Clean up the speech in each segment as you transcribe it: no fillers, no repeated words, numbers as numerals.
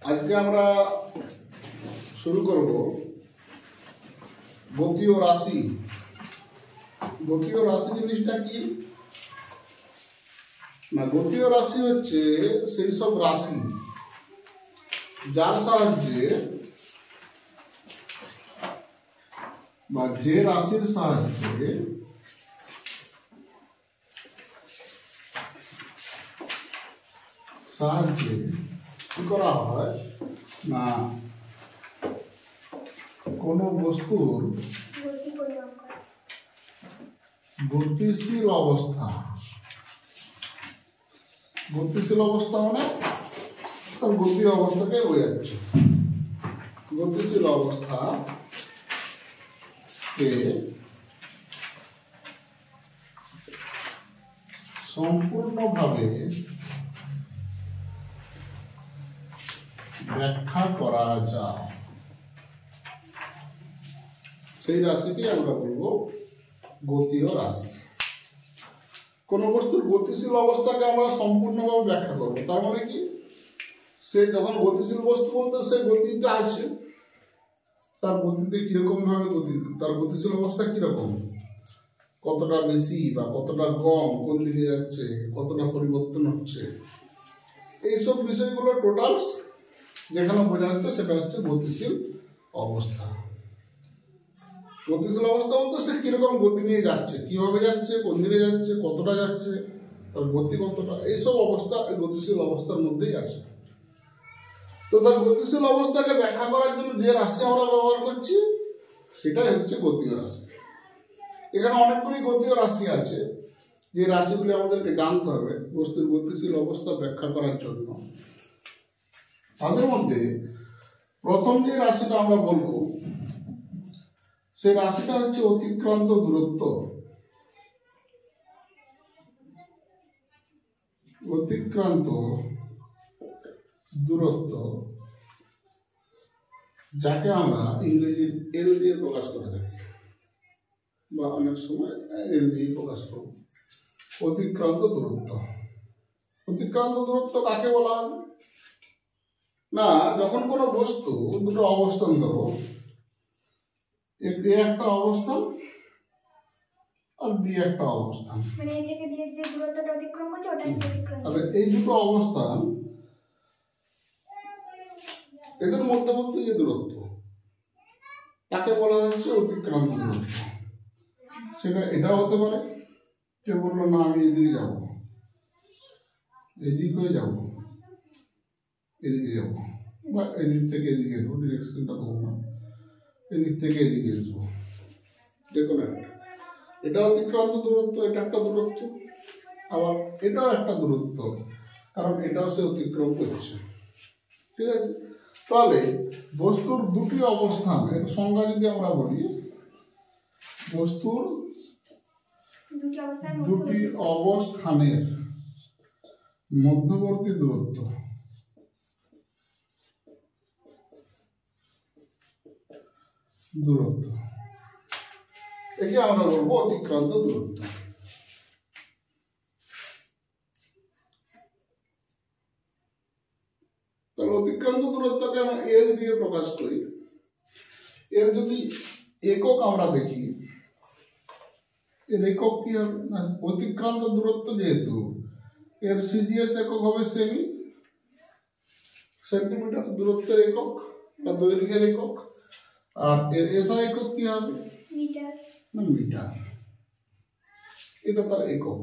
আজকে আমরা শুরু করব গতীয় রাশি। গতীয় রাশি জিনিসটা কি না, গতীয় রাশি হচ্ছে সেই সব রাশি যার সাহায্যে বা যে রাশির সাহায্যে কি করা হয় না, কোনো বস্তুর গতিশীল অবস্থা মানে তার গতি অবস্থাকে বোঝাচ্ছে। গতিশীল অবস্থাকে সম্পূর্ণভাবে ব্যাখ্যা করা যায়, সেই রাশিকে আমরা বলবো গতীয় রাশি। কোন বস্তুর গতিশীল অবস্থাকে আমরা সম্পূর্ণভাবে ব্যাখ্যা করব, তার মানে কি, সে যখন গতিশীল বস্তু বলতে সে গতিতে আছে, তার গতিতে কিরকম ভাবে তার গতিশীল অবস্থা কিরকম, কতটা বেশি বা কতটা কম, কোন দিকে যাচ্ছে, কতটা পরিবর্তন হচ্ছে, এইসব বিষয়গুলো টোটাল যেখানে বোঝা যাচ্ছে সেটা হচ্ছে গতিশীল অবস্থা। গতিশীল অবস্থা বলতে সে কিরকম গতি নিয়ে যাচ্ছে, কিভাবে যাচ্ছে, কোন দিকে যাচ্ছে, কতটা যাচ্ছে, তার গতি কতটা, এইসব অবস্থা গতিশীল অবস্থার মধ্যেই আছে। তো তার গতিশীল অবস্থাকে ব্যাখ্যা করার জন্য যে রাশি আমরা ব্যবহার করছি সেটাই হচ্ছে গতীয় রাশি। এখানে অনেকগুলি গতীয় রাশি আছে, যে রাশিগুলি আমাদেরকে জানতে হবে বস্তুর গতিশীল অবস্থা ব্যাখ্যা করার জন্য। তাদের মধ্যে প্রথম যে রাশিটা আমরা বলবো সেই রাশিটা হচ্ছে অতিক্রান্ত দূরত্ব। অতিক্রান্ত দূরত্ব, যাকে আমরা ইংরেজির এল দিয়ে প্রকাশ করে থাকি বা অনেক সময় এল দিয়ে প্রকাশ করব। অতিক্রান্ত দূরত্ব। অতিক্রান্ত দূরত্ব কাকে বলা হয় না, যখন কোনো বস্তু দুটো অবস্থান ধরো, এ একটা অবস্থান আর বি একটা অবস্থান, মানে এই থেকে দিয়ে যে দূরত্বটা অতিক্রম করছে ওটাই অতিক্রান্ত। তবে এই দুটো অবস্থান এদের মধ্যবর্তী যে দূরত্ব তাকে বলা হচ্ছে অতিক্রান্ত দূরত্ব। সেটা এটাও হতে পারে, কেউ বললো না আমি এদিকে যাবো, এদিক হয়ে যাবো, এদিকে যাবো, বা এদিক থেকে এদিকে আসবো, ডিরেকশনটা দেবো না, এদিক থেকে এদিকে আসবো, দেখুন এটা অতিক্রান্ত দূরত্ব, এটা একটা দূরত্ব, আবার এটাও একটা দূরত্ব, কারণ এটাও সে অতিক্রম করছে। ঠিক আছে, তাহলে বস্তুর দুটি অবস্থানের সংজ্ঞা যদি আমরা বলি, বস্তুর দুটি অবস্থানের মধ্যবর্তী দূরত্ব একে আমরা বলবো অতিক্রান্ত দূরত্ব। তাহলে অতিক্রান্ত দূরত্বকে আমরা এল দিয়ে প্রকাশ করি। এর যদি একক আমরা দেখি, এর একক কি হবে না, অতিক্রান্ত দূরত্ব যেহেতু এর সিজিএস একক হবে সেমি, সেন্টিমিটার দূরত্বের একক বা দৈর্ঘ্যের একক, আর এর এসআই একক কি হবে, মিটার। মিটার, এটা তার একক।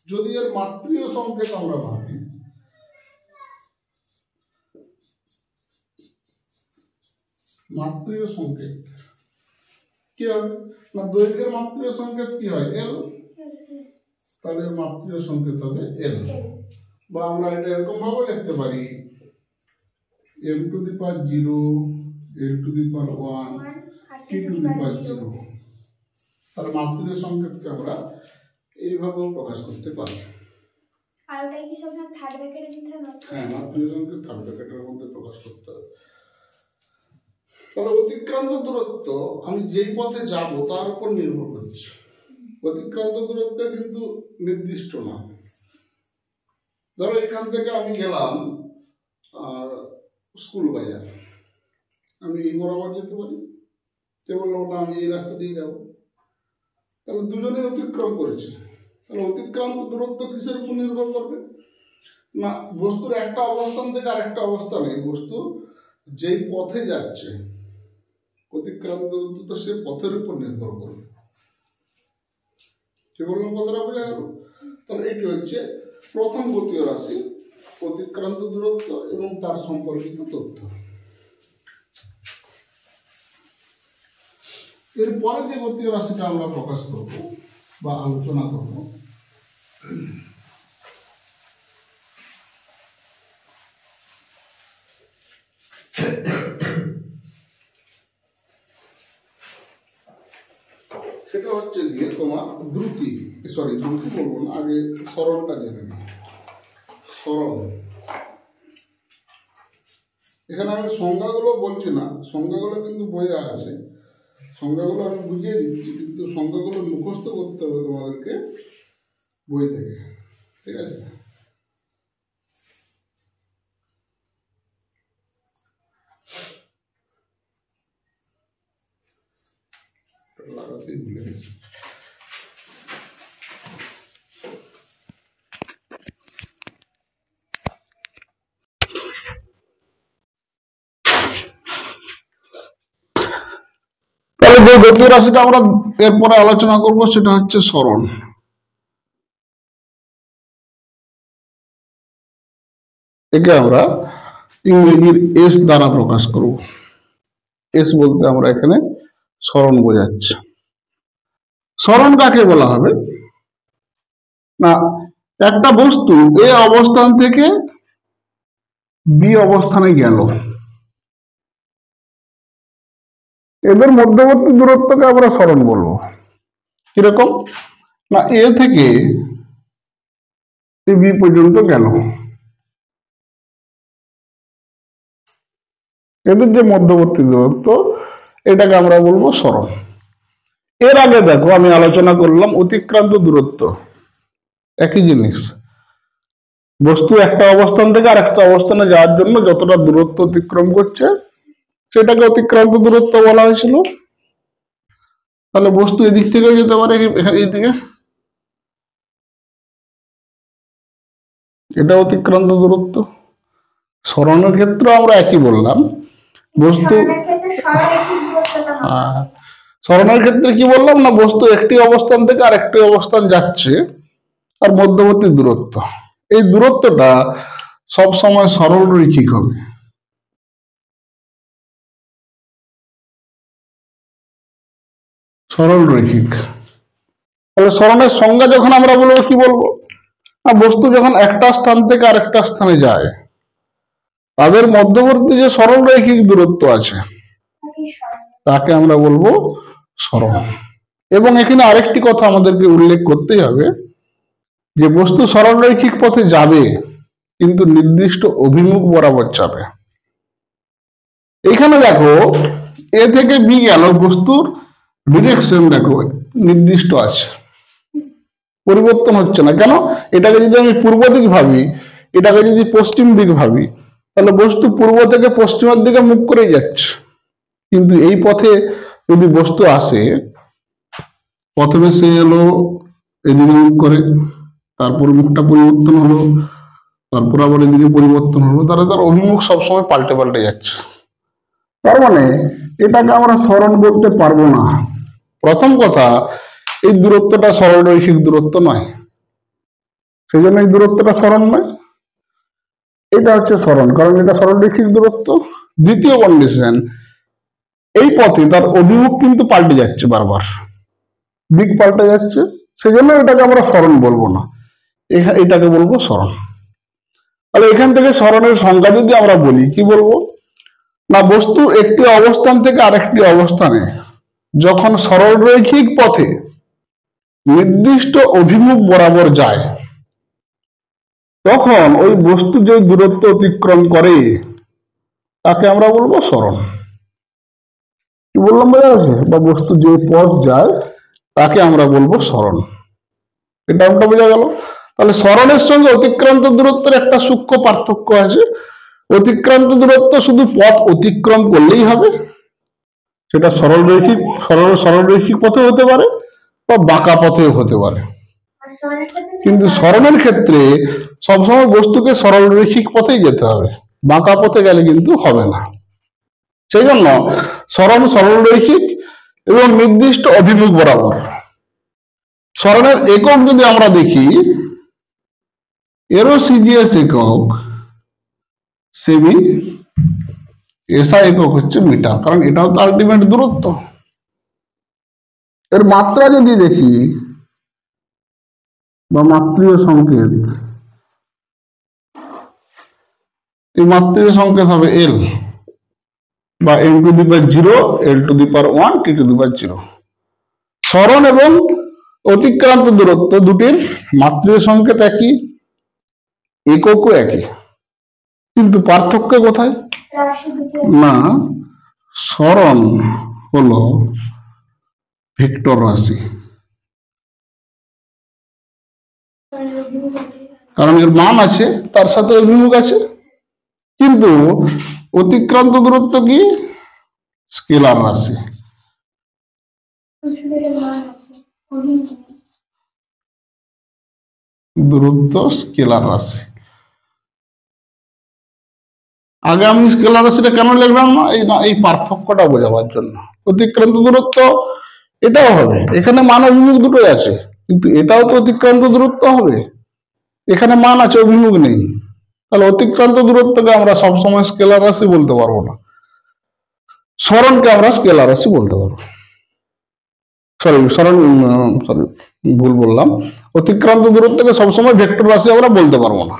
যদি এর মাত্রীয় সংকেত আমরা ভাবি, মাত্রীয় সংকেত কি হবে না, দৈর্ঘ্যের মাত্রীয় সংকেত কি হয়, এল, তাহলে মাত্রীয় সংকেত হবে এল। বা আমরা এটা এরকম ভাবে লিখতে পারি, m to the power 0, l to the power 1, t to the power 0। তার মাত্রীয় সংকেতকে আমরা এইভাবেও প্রকাশ করতে পারি। আর ওটাই কি সব না থার্ড ব্র্যাকেটে দিতে হবে? হ্যাঁ, মাত্রীয় সংকেত থার্ড ব্র্যাকেটের মধ্যে প্রকাশ করতে হবে। তাহলে অতিক্রান্ত দূরত্ব আমি যেই পথে যাব তার উপর নির্ভর করছে। অতিক্রান্ত দূরত্ব কিন্তু নির্দিষ্ট না। ধরো এখান থেকে আমি গেলাম স্কুল বাজার, আমি এই বরাবর যেতে পারি, কে বললো না আমি এই রাস্তা দিয়ে যাবো, তাহলে দুজনেই অতিক্রম করেছে। তাহলে অতিক্রান্ত দূরত্ব কিসের উপর নির্ভর করবে? না বস্তুর একটা অবস্থান থেকে আরেকটা অবস্থানে বস্তু যেই পথে যাচ্ছে অতিক্রান্ত দূরত্ব তো সে পথের উপর নির্ভর করবে। কি বললাম, কথাটা বোঝা গেল? তাহলে এটি হচ্ছে প্রথম গতীয় রাশি, অতিক্রান্ত দূরত্ব এবং তার সম্পর্কিত তথ্য। এরপরে যে গতীয় রাশিটা আমরা প্রকাশ করব বা আলোচনা করব সেটা হচ্ছে গিয়ে তোমার দ্রুতি, দ্রুতি বলবো না, আগে সরণটা জেনে নিই। সরণ, এখানে আমি সংজ্ঞাগুলো বলছি না, সংজ্ঞাগুলো কিন্তু বইয়ে আছে, সংজ্ঞাগুলো আমি বুঝিয়ে দিচ্ছি, কিন্তু সংজ্ঞাগুলো মুখস্থ করতে হবে তোমাদেরকে বই থেকে, ঠিক আছে? লাগাতেই ভুলে গেছি। তাহলে যে গতীয় রাশিটা আমরা এরপরে আলোচনা করব সেটা হচ্ছে সরণ। একে আমরা ইংরেজির এস দ্বারা প্রকাশ করব। এস বলতে আমরা এখানে সরণ বোঝাচ্ছি। সরণ কাকে বলা হবে? না একটা বস্তু এ অবস্থান থেকে বি অবস্থানে গেল, এদের মধ্যবর্তী দূরত্বকে আমরা সরণ বলবো। কিরকম? না এ থেকে বি পর্যন্ত গেল, এদের যে মধ্যবর্তী দূরত্ব এটাকে আমরা বলবো সরণ। এর আগে দেখো আমি আলোচনা করলাম অতিক্রান্ত দূরত্ব, একই জিনিস। বস্তু একটা অবস্থান থেকে আর একটা অবস্থানে যাওয়ার জন্য যতটা দূরত্ব অতিক্রম করছে সেটাকে অতিক্রান্ত দূরত্ব বলা হয়েছিল। তাহলে বস্তু এদিক থেকেও যেতে পারে এইদিকে, এটা অতিক্রান্ত দূরত্ব। সরণের ক্ষেত্রে আমরা একই বললাম, বস্তু সরণের ক্ষেত্রে কি বললাম না বস্তু একটি অবস্থান থেকে আরেকটি অবস্থান যাচ্ছে আর মধ্যবর্তী দূরত্ব, এই দূরত্বটা সব সময় সরল রৈখিক হবে। সরল রৈখিক। তাহলে সরণের সংজ্ঞা যখন আমরা বলবো কি বলবো? না বস্তু যখন একটা স্থান থেকে আরেকটা স্থানে যায় তাদের মধ্যবর্তী যে সরল রৈখিক দূরত্ব আছে তাকে আমরা বলবো সরণ। এবং এখানে আরেকটি কথা আমাদেরকে উল্লেখ করতেই হবে যে বস্তু সরল রৈখিক পথে যাবে কিন্তু নির্দিষ্ট অভিমুখ বরাবর যাবে। এখানে দেখো এ থেকে বি গেল, বস্তুর ডিরেকশন দেখো নির্দিষ্ট আছে, পরিবর্তন হচ্ছে না। কেন? এটাকে যদি আমি পূর্ব দিক ভাবি, এটাকে যদি পশ্চিম দিক ভাবি, তাহলে বস্তু পূর্ব থেকে পশ্চিমের দিকে মুখ করে যাচ্ছে। কিন্তু এই পথে যদি বস্তু আসে, প্রথমে সে এলো এদিকে মুখ করে, তারপর মুখটা পরিবর্তন হলো, তারপর আবার এদিকে পরিবর্তন হলো, তাহলে তার অভিমুখ সবসময় পাল্টে পাল্টে যাচ্ছে। তার মানে এটাকে আমরা সরণ বলতে পারবো না। প্রথম কথা, এই দূরত্বটা সরল রৈখিক দূরত্ব নয়, সেই জন্য এই দূরত্বটা সরণ নয়। এটা হচ্ছে সরণ, কারণ এটা সরল রৈখিক দূরত্ব। দ্বিতীয় কন্ডিশন, এই পথে তার অভিমুখ কিন্তু পাল্টে যাচ্ছে, বারবার দিক পাল্টে যাচ্ছে, সেজন্য এটাকে আমরা সরণ বলবো না, এটাকে বলবো সরণ। তাহলে এখান থেকে সরণের সংজ্ঞা যদি আমরা বলি কি বলবো? না বস্তু একটি অবস্থান থেকে আরেকটি অবস্থানে যখন সরল রৈখিক পথে নির্দিষ্ট অভিমুখ বরাবর যায় তখন ওই বস্তু যে দূরত্ব অতিক্রম করে তাকে আমরা বলবো সরণ। কি বললাম বোঝা গেছে? বা বস্তু যে পথ যায় তাকে আমরা বলবো সরণ। এটা আমরা বোঝা গেল। তাহলে সরণের সঙ্গে অতিক্রান্ত দূরত্বের একটা সূক্ষ্ম পার্থক্য আছে, অতিক্রান্ত দূরত্ব শুধু পথ অতিক্রম করলেই হবে, সেটা সরলরৈখিক পথে হতে পারে বা বাঁকা পথেও হতে পারে। আর স্মরণের ক্ষেত্রে সেটা কিন্তু সরণের ক্ষেত্রে সবসময় বস্তুকে সরলরৈখিক পথেই যেতে হবে, বাঁকা পথে গেলে কিন্তু হবে না। সেই জন্য সরণ সরলরৈখিক এবং নির্দিষ্ট অভিমুখ বরাবর। সরণের একক যদি আমরা দেখি, এরও সিজিএস একক সেমি, এসআই একক হচ্ছে মিটার, কারণ এটাও তো আলটিমেট দূরত্ব। এর মাত্রা যদি দেখি বা মাত্রীয় সংকেত, এই মাত্রীয় সংকেত হবে এল বা N to the power 0, L to the power 1, T to the power 0। সরণ এবং অতিক্রান্ত দূরত্ব দুটির মাত্রীয় সংকেত একই, এককও একই, কিন্তু পার্থক্য কোথায়? রাশি দুটো না, সরণ হলো ভেক্টর রাশি, স্মরণের অভিমুখ আছে। কারণ এর মান আছে, তার সাথে অভিমুখ আছে। কিন্তু অতিক্রান্ত দূরত্ব কি? স্কেলার রাশি। শুধু এর মান আছে, অভিমুখ নেই। দূরত্ব স্কেলার রাশি। আগে আমি স্কেলার রাশিটা কেন লিখলাম না, এই পার্থক্যটা বোঝাবার জন্য। অতিক্রান্ত দূরত্ব এটাও হবে, এখানে মান অভিমুখ দুটোই আছে, কিন্তু এটাও তো অতিক্রান্ত দূরত্ব হবে, এখানে মান আছে অভিমুখ নেই। তাহলে অতিক্রান্ত দূরত্বকে আমরা সবসময় স্কেলার রাশি বলতে পারবো না, সরণকে আমরা স্কেলার রাশি বলতে পারবো। সরি, ভুল বললাম। অতিক্রান্ত দূরত্বকে সবসময় ভেক্টর রাশি আমরা বলতে পারবো না,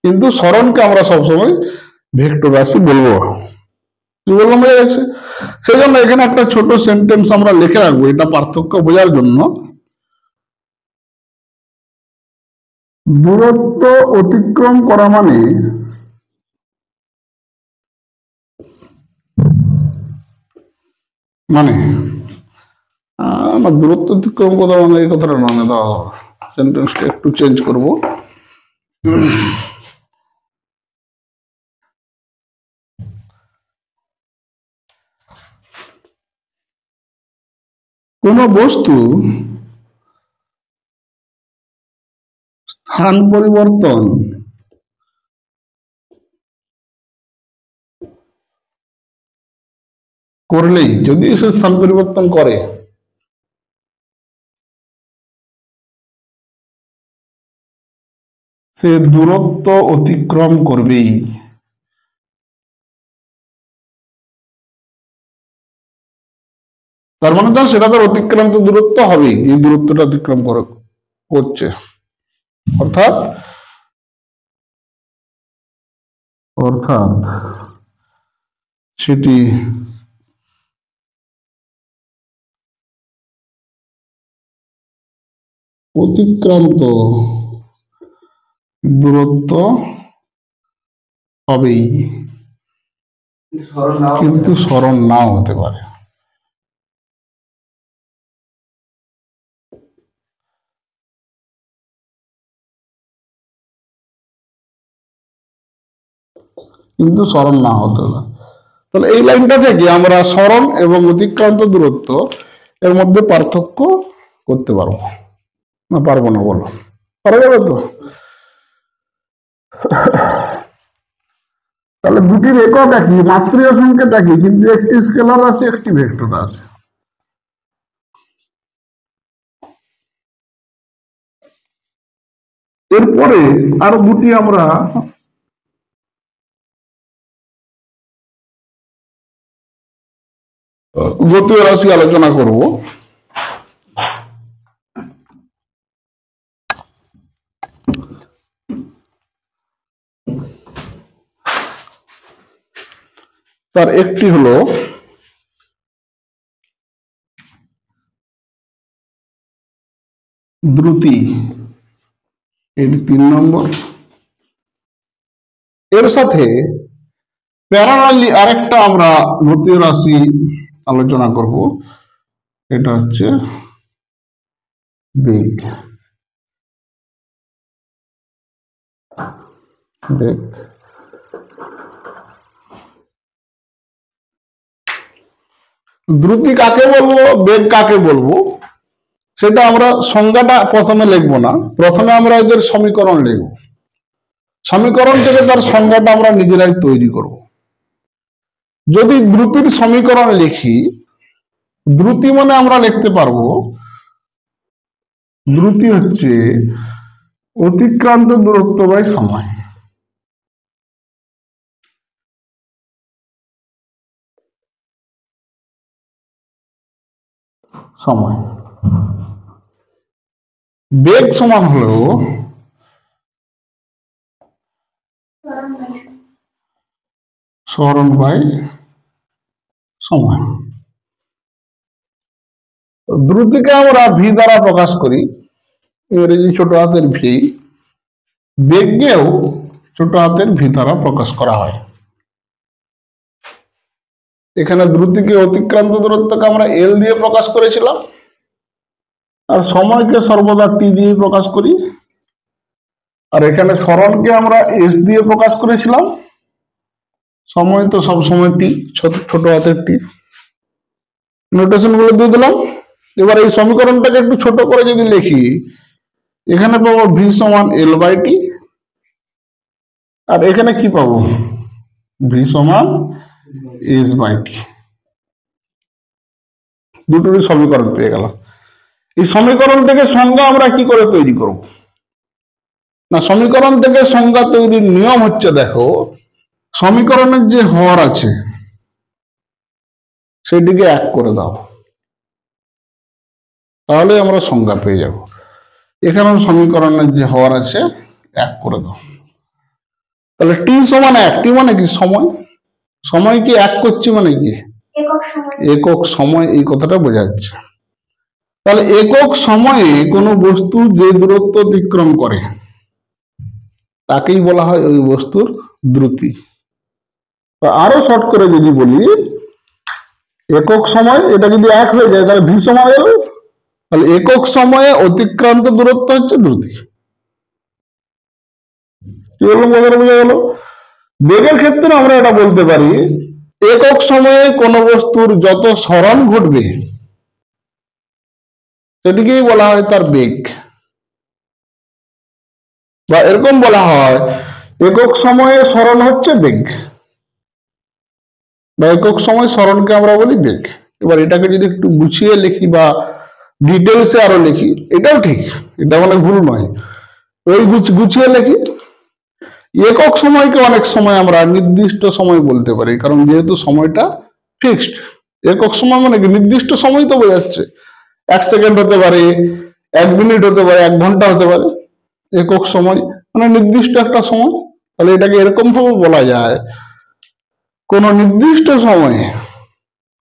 কিন্তু সরণকে আমরা সবসময় ভেক্টর রাশি বলবো। কি বললাম, বোঝা যাচ্ছে? সেই জন্য এখানে একটা ছোট সেন্টেন্স আমরা লিখে রাখবো, এটা পার্থক্য বোঝার জন্য। দূরত্ব অতিক্রম করা মানে আমার দূরত্ব অতিক্রম করা মানে এই কথাটা মানে দাঁড়া, সেন্টেন্সটা একটু চেঞ্জ করবো। কোন বস্তু স্থান পরিবর্তন করলেই, যদি সে স্থান পরিবর্তন করে, সে দূরত্ব অতিক্রম করবেই। তার মানে তো সেটা তার অতিক্রান্ত দূরত্ব হবেই, এই দূরত্বটা অতিক্রম করছে। অর্থাৎ সেটি অতিক্রান্ত দূরত্ব হবেই, কিন্তু সরণ নাও হতে পারে। কিন্তু সরণ না হতে পারে। তাহলে এই লাইনটা থেকে আমরা সরণ এবং অতিক্রান্ত দূরত্ব এর মধ্যে পার্থক্য করতে পারবো না? পারবো না? বলো, পারা যাবে তো? তাহলে দুটির একক একই, মাত্রীয় সংকেত একই, কিন্তু একটি স্কেলার আছে, একটি ভেক্টর আছে। এরপরে আরো দুটি আমরা গতীয় রাশি আলোচনা করব। তার একটি হলো দ্রুতি, এর 3 নম্বর। এর সাথে প্যারালালি আরেকটা আমরা গতীয় রাশি আলোচনা করব, এটা হচ্ছে বেগ। দ্রুতি কাকে বলবো, বেগ কাকে বলবো, সেটা আমরা সংজ্ঞাটা প্রথমে লিখবো না, প্রথমে আমরা এদের সমীকরণ লিখব। সমীকরণ থেকে তার সংজ্ঞাটা আমরা নিজেরাই তৈরি করব। যদি দ্রুতির সমীকরণ লিখি, দ্রুতি মানে আমরা লিখতে পারবো, দ্রুতি হচ্ছে অতিক্রান্ত দূরত্ব বাই সময়। সময় বেগ সমান হলো সরণ বাই সময়। দ্রুতিকে আমরা ভি দ্বারা প্রকাশ করি, ইংরেজি ছোট হাতের ভি। বেগকেও ছোট হাতের ভি দ্বারা প্রকাশ করা হয়। এখানে দ্রুতিকে অতিক্রান্ত দূরত্বকে আমরা এল দিয়ে প্রকাশ করেছিলাম, আর সময়কে সর্বদা টি দিয়ে প্রকাশ করি। আর এখানে সরণকে আমরা এস দিয়ে প্রকাশ করেছিলাম, সময় তো সব সময় টি, ছোট হাতের টি। নোটেশন গুলো দিয়ে দিলাম। এবার এই সমীকরণটাকে একটু ছোট করে যদি লিখি, এখানে পাবো ভি সমান এল বাই টি, আর এখানে কি পাবো, ভি সমান এস বাই টি। দুটোরই সমীকরণ পেয়ে গেল। এই সমীকরণ থেকে সংজ্ঞা আমরা কি করে তৈরি করব না, সমীকরণ থেকে সংজ্ঞা তৈরির নিয়ম হচ্ছে, দেখো সমীকরণের যে হর আছে সেটিকে এক করে দাও, তাহলে আমরা সংজ্ঞা পেয়ে যাব। এখানেও সমীকরণের যে হর আছে এক করে দাও, তাহলে টি সমান এক। টি মানে কি, সময়। সময় কি এক করছি মানে কি, একক সময়, এই কথাটা বোঝাচ্ছে। তাহলে একক সময়ে কোনো বস্তু যে দূরত্ব অতিক্রম করে তাকেই বলা হয় ওই বস্তুর দ্রুতি। আরো শর্ট করে যদি বলি, একক সময় এটা যদি এক হয়ে যায় তাহলে ভি সমান এল, তাহলে একক সময়ে অতিক্রান্ত দূরত্ব হচ্ছে দ্রুতি। কি বললাম, বোঝা গেল? বেগের ক্ষেত্রে আমরা এটা বলতে পারি, একক সময়ে কোন বস্তুর যত সরণ ঘটবে সেটিকেই বলা হয় তার বেগ। বা এরকম বলা হয়, একক সময়ে সরণ হচ্ছে বেগ, বা একক সময় সরণকে আমরা বলি বেগ। এবার এটাকে যদি একটু গুছিয়ে লিখি বা ডিটেলসে আরো লিখি, এটাও ঠিক, এটা মানে ভুল নয়, ওই গুছিয়ে লিখি। একক সময়কে অনেক সময় আমরা নির্দিষ্ট সময় বলতে পারি, কারণ যেহেতু সময়টা ফিক্সড। একক সময় মানে কি, নির্দিষ্ট সময় তো বোঝাচ্ছে, 1 সেকেন্ড হতে পারে, 1 মিনিট হতে পারে, 1 ঘন্টা হতে পারে। একক সময় মানে নির্দিষ্ট একটা সময়। তাহলে এটাকে এরকম ভাবে বলা যায়, কোন নির্দিষ্ট সময়ে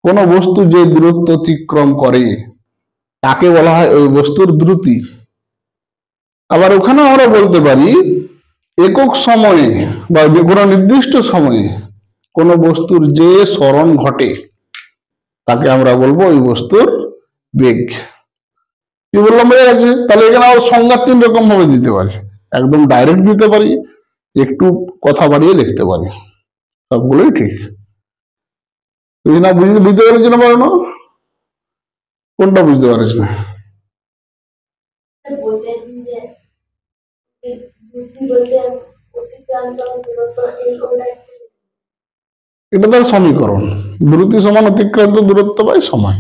কোন বস্তু যে দূরত্ব অতিক্রম করে তাকে বলা হয় ওই বস্তুর দ্রুতি। আবার ওখানে আমরা বলতে পারি, একক সময়ে বা যে কোনো নির্দিষ্ট সময়ে কোন বস্তুর যে সরণ ঘটে তাকে আমরা বলবো ওই বস্তুর বেগ। কি বললাম, বোঝা গেছে? তাহলে এখানে আবার সংজ্ঞা 3 রকম ভাবে দিতে পারি, একদম ডাইরেক্ট দিতে পারি, একটু কথা বাড়িয়ে লিখতে পারি, সবগুলোই ঠিক। তুই না বুঝতে পারছি না, পারো না, কোনটা বুঝতে পারিস না? এটা তার সমীকরণ, দ্রুতি সমান অতিক্রান্ত দূরত্ব বাই সময়।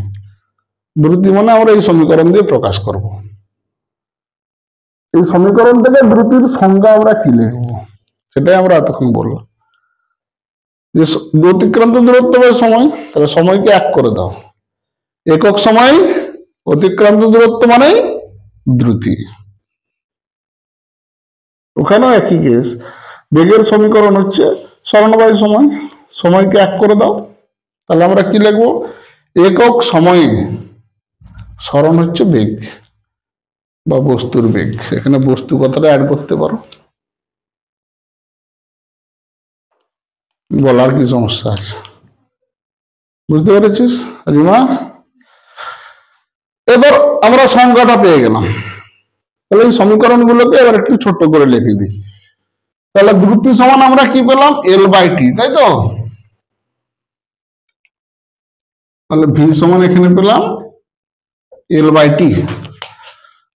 দ্রুতি মানে আমরা এই সমীকরণ দিয়ে প্রকাশ করব। এই সমীকরণ থেকে দ্রুতির সংজ্ঞা আমরা কি লিখবো সেটাই আমরা এতক্ষণ বললাম, যে অতিক্রান্ত দূরত্ব বাই সময়, তাহলে সময়কে এক করে দাও। একক সময় অতিক্রান্ত দূরত্ব মানে দ্রুতি। ওখানেও একই কেস, বেগের সমীকরণ হচ্ছে সরণ বাই সময়, সময়কে এক করে দাও, তাহলে আমরা কি লিখবো, একক সময়ে সরণ হচ্ছে বেগ বা বস্তুর বেগ। এখানে বস্তু কথাটা অ্যাড করতে পারো, বলার কি সমস্যা আছে? বুঝতে পেরেছিস রিমা? এবার আমরা সংজ্ঞাটা পেয়ে গেলাম, তাহলে এই সমীকরণ গুলোকে এবার একটু ছোট করে লিখে দিই। তাহলে দ্রুতি সমান আমরা কি পেলাম, এল বাই টি, তাই তো? তাহলে ভি সমান এখানে পেলাম L/T,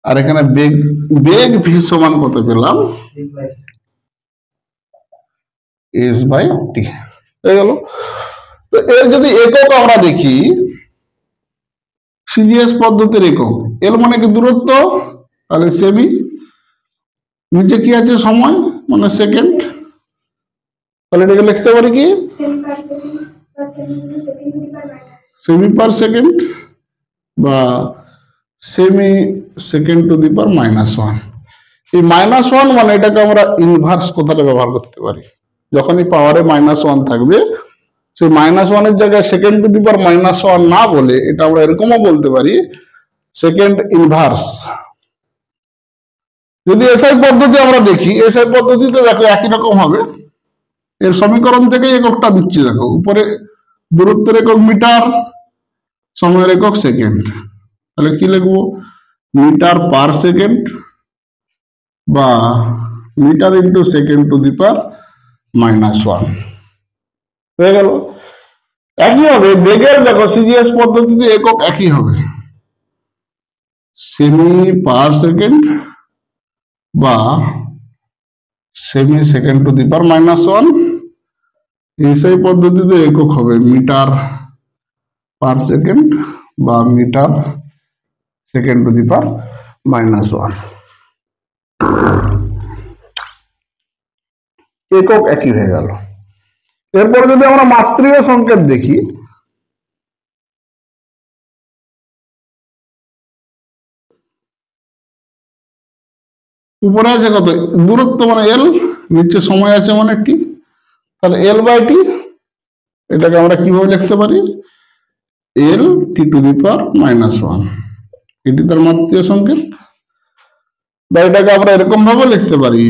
আর এখানে বেগ বেগ ভি সমান কত পেলাম S/T হয়ে গেল। তো এর যদি একক আমরা দেখি, সিজিএস পদ্ধতির একক এল মানে কি দূরত্ব, তাহলে সেমি, নিচে কি আছে সময় মানে সেকেন্ড, তাহলে এটাকে লিখতে পারি কি সেমি পার সেকেন্ড বা semi second to the power -1। এই -1 মানে এটাকে আমরা ইনভার্স কথাটা ব্যবহার করতে পারি। যখনই পাওয়ারে -1 থাকবে, সেই -1 এর জায়গায় সেকেন্ড টু দি পাওয়ার -1 না বলে এটা আমরা এরকমও বলতে পারি সেকেন্ড ইনভার্স। যদি এসআই পদ্ধতি আমরা দেখি, এসআই পদ্ধতিতে দেখো একই রকম হবে। এর সমীকরণ থেকে এককটা দিচ্ছি, দেখো উপরে দূরত্বের একক মিটার, সময়ের একক সেকেন্ড, তাহলে কি লিখবো মিটার পার সেকেন্ড বা metre into second to the power -1 হয়ে গেল। একই হবে বেগের, দেখো সিজিএস পদ্ধতিতে একক একই হবে, সেমি পার সেকেন্ড বা semi second to the power -1। SI পদ্ধতিতে একক হবে মিটার পার সেকেন্ড বা metre second to the power -1। একক একই হয়ে গেল। এরপরে যদি আমরা মাত্রীয় সংকেত দেখি, উপরে আছে কত দূরত্ব মানে এল, নিচে সময় আছে মানে টি, তাহলে L/T এটাকে আমরা কিভাবে লিখতে পারি L/T টু দি পাওয়ার -1, এটি তার মাত্রীয় সংকেত। বা এটাকে আমরা এরকম ভাবে লিখতে পারি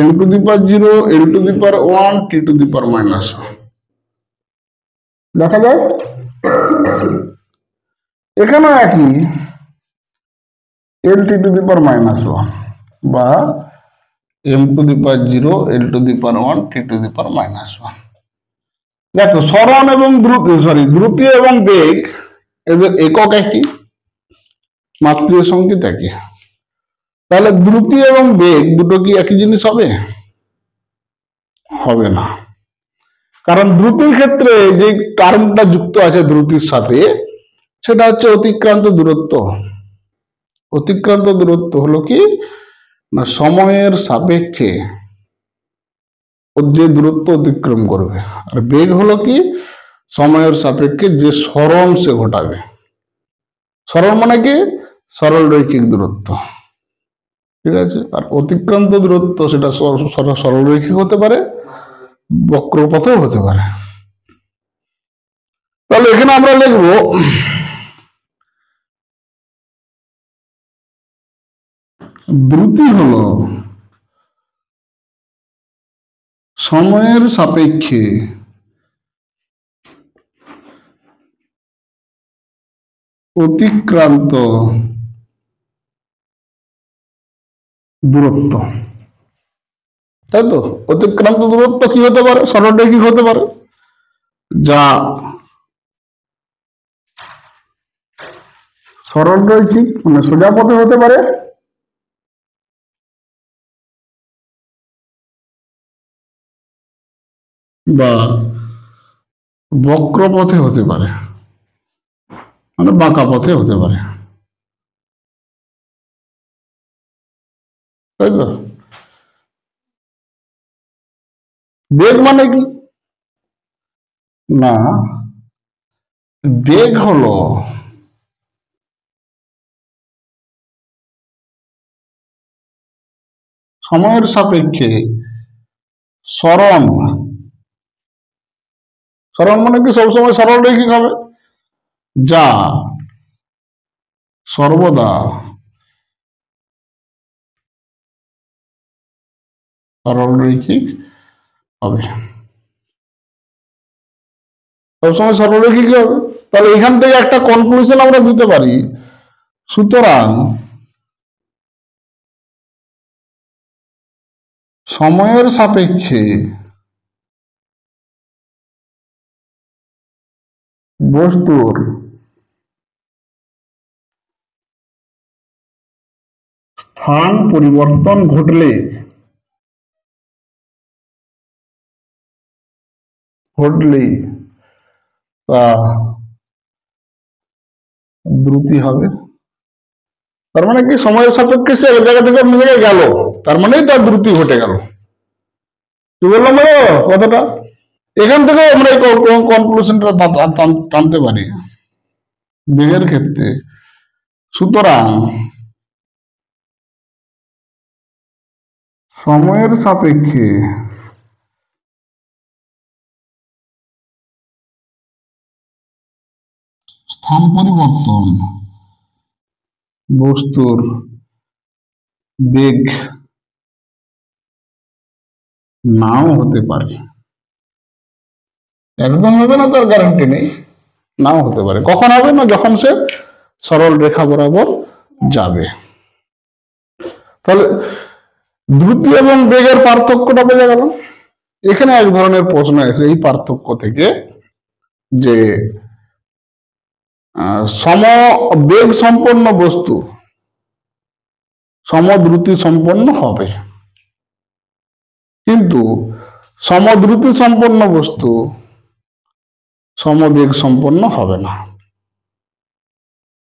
m to the power 0, L to the power 1, T to the power -1। দেখা যায় এখানেও একই L T to the power -1 বা m to the power 0, L to the power 1, T to the power -1। দেখো সরণ এবং দ্রুতি এবং বেগ এদের একক একই, মাত্রীয় সংকেত একই। তাহলে দ্রুতি এবং বেগ দুটো কি একই জিনিস হবে? হবে না, কারণ দ্রুতির ক্ষেত্রে যে টার্মটা যুক্ত আছে দ্রুতির সাথে সেটা হচ্ছে অতিক্রান্ত দূরত্ব। অতিক্রান্ত দূরত্ব হলো কি না সময়ের সাপেক্ষে যে দূরত্ব অতিক্রম করবে, আর বেগ হলো কি সময়ের সাপেক্ষে যে সরণ সে ঘটাবে। সরণ মানে কি সরল রৈখিক দূরত্ব, ঠিক আছে। আর অতিক্রান্ত দূরত্ব সেটা সরল রৈখিক হতে পারে, বক্রপথেও হতে পারে। তাহলে এখানে আমরা লিখবো দ্রুতি হলো সময়ের সাপেক্ষে অতিক্রান্ত দূরত্ব, তাই তো। অতিক্রান্ত দূরত্ব কি হতে পারে? সরলরৈখিক হতে পারে, যা সরলরৈখিক মানে সোজা পথে হতে পারে, বা বক্র পথে হতে পারে, মানে বাঁকা পথে হতে পারে, তাই তো। বেগ মানে কি না, বেগ হলো সময়ের সাপেক্ষে সরণ। সরণ মানে কি সবসময় সরল রৈখিক হবে, যা সর্বদা সরল রৈখিক হবে, সবসময় সরল রৈখিক হবে। তাহলে এখান থেকে একটা কনক্লুশন আমরা দিতে পারি, সুতরাং সময়ের সাপেক্ষে বস্তুর স্থান পরিবর্তন ঘটলে তা দ্রুতি হবে। তার মানে কি, সময়ের সাপেক্ষে সে এক জায়গা থেকে অন্য জায়গায় গেল, তার মানেই তার দ্রুতি ঘটে গেল। কি বললাম বলো কথাটা? এখান থেকে আমরা এই কনক্লুশনটা টানতে পারি বেগের ক্ষেত্রে। সুতরাং সময়ের সাপেক্ষে স্থান পরিবর্তন বস্তুর বেগ নাও হতে পারে। একদম হবে না তার গ্যারান্টি নেই, নাও হতে পারে। কখন হবে না? যখন সে সরল রেখা বরাবর যাবে। তাহলে দ্রুতি এবং বেগের পার্থক্যটা বোঝা গেল। এখানে এক ধরনের প্রশ্ন এসে এই পার্থক্য থেকে যে সম বেগ সম্পন্ন বস্তু সমদ্রুতি সম্পন্ন হবে, কিন্তু সমদ্রুতি সম্পন্ন বস্তু সমবেগ সম্পন্ন হবে না।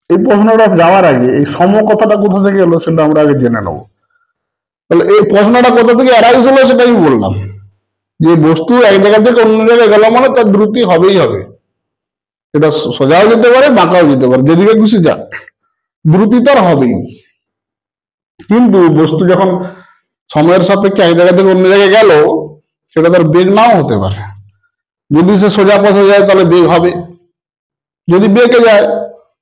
এই প্রশ্নটা যাওয়ার আগে এই সম কথাটা কোথা থেকে এলো সেটা আমরা আগে জেনে নেব। তাহলে এই প্রশ্নটা কোথা থেকে অ্যারাইজ হলো সেটাই বললাম, যে বস্তু এক জায়গা থেকে অন্য জায়গায় গেল মানে তার দ্রুতি হবেই হবে। এটা সোজাও যেতে পারে, বাঁকাও যেতে পারে, যেদিকে খুশি যাক, দ্রুতি তার হবেই। কিন্তু বস্তু যখন সময়ের সাপেক্ষে এক জায়গা থেকে অন্য জায়গায় গেল, সেটা তার বেগ নাও হতে পারে। যদি সে সোজা পথে যায় তাহলে বেগ হবে, যদি বেঁকে যায়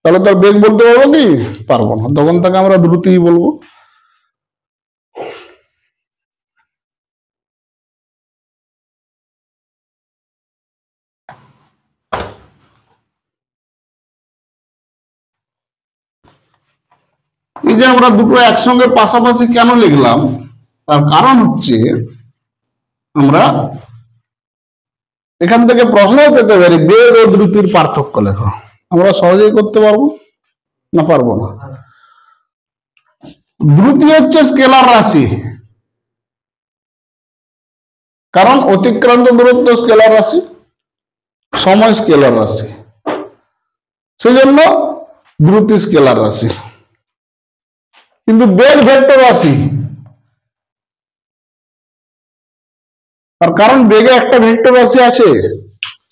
তাহলে তার বেগ বলতে পারবো কি? পারবো না, তখন তাকে আমরা দ্রুতিই বলবো। এই যে আমরা দুটো একসঙ্গে পাশাপাশি কেন লিখলাম, তার কারণ হচ্ছে আমরা এখান থেকে প্রশ্নও পেতে পারি বেগ ও দ্রুতির পার্থক্য লেখো। আমরা সহজেই করতে পারবো না? পারবো না। দ্রুতি হচ্ছে স্কেলার রাশি, কারণ অতিক্রান্ত দূরত্ব স্কেলার রাশি, সময় স্কেলার রাশি, সেই জন্য দ্রুতি স্কেলার রাশি। কিন্তু বেগ ভেক্টর রাশি, তার কারণ বেগে একটা ভেক্টর রাশি আছে,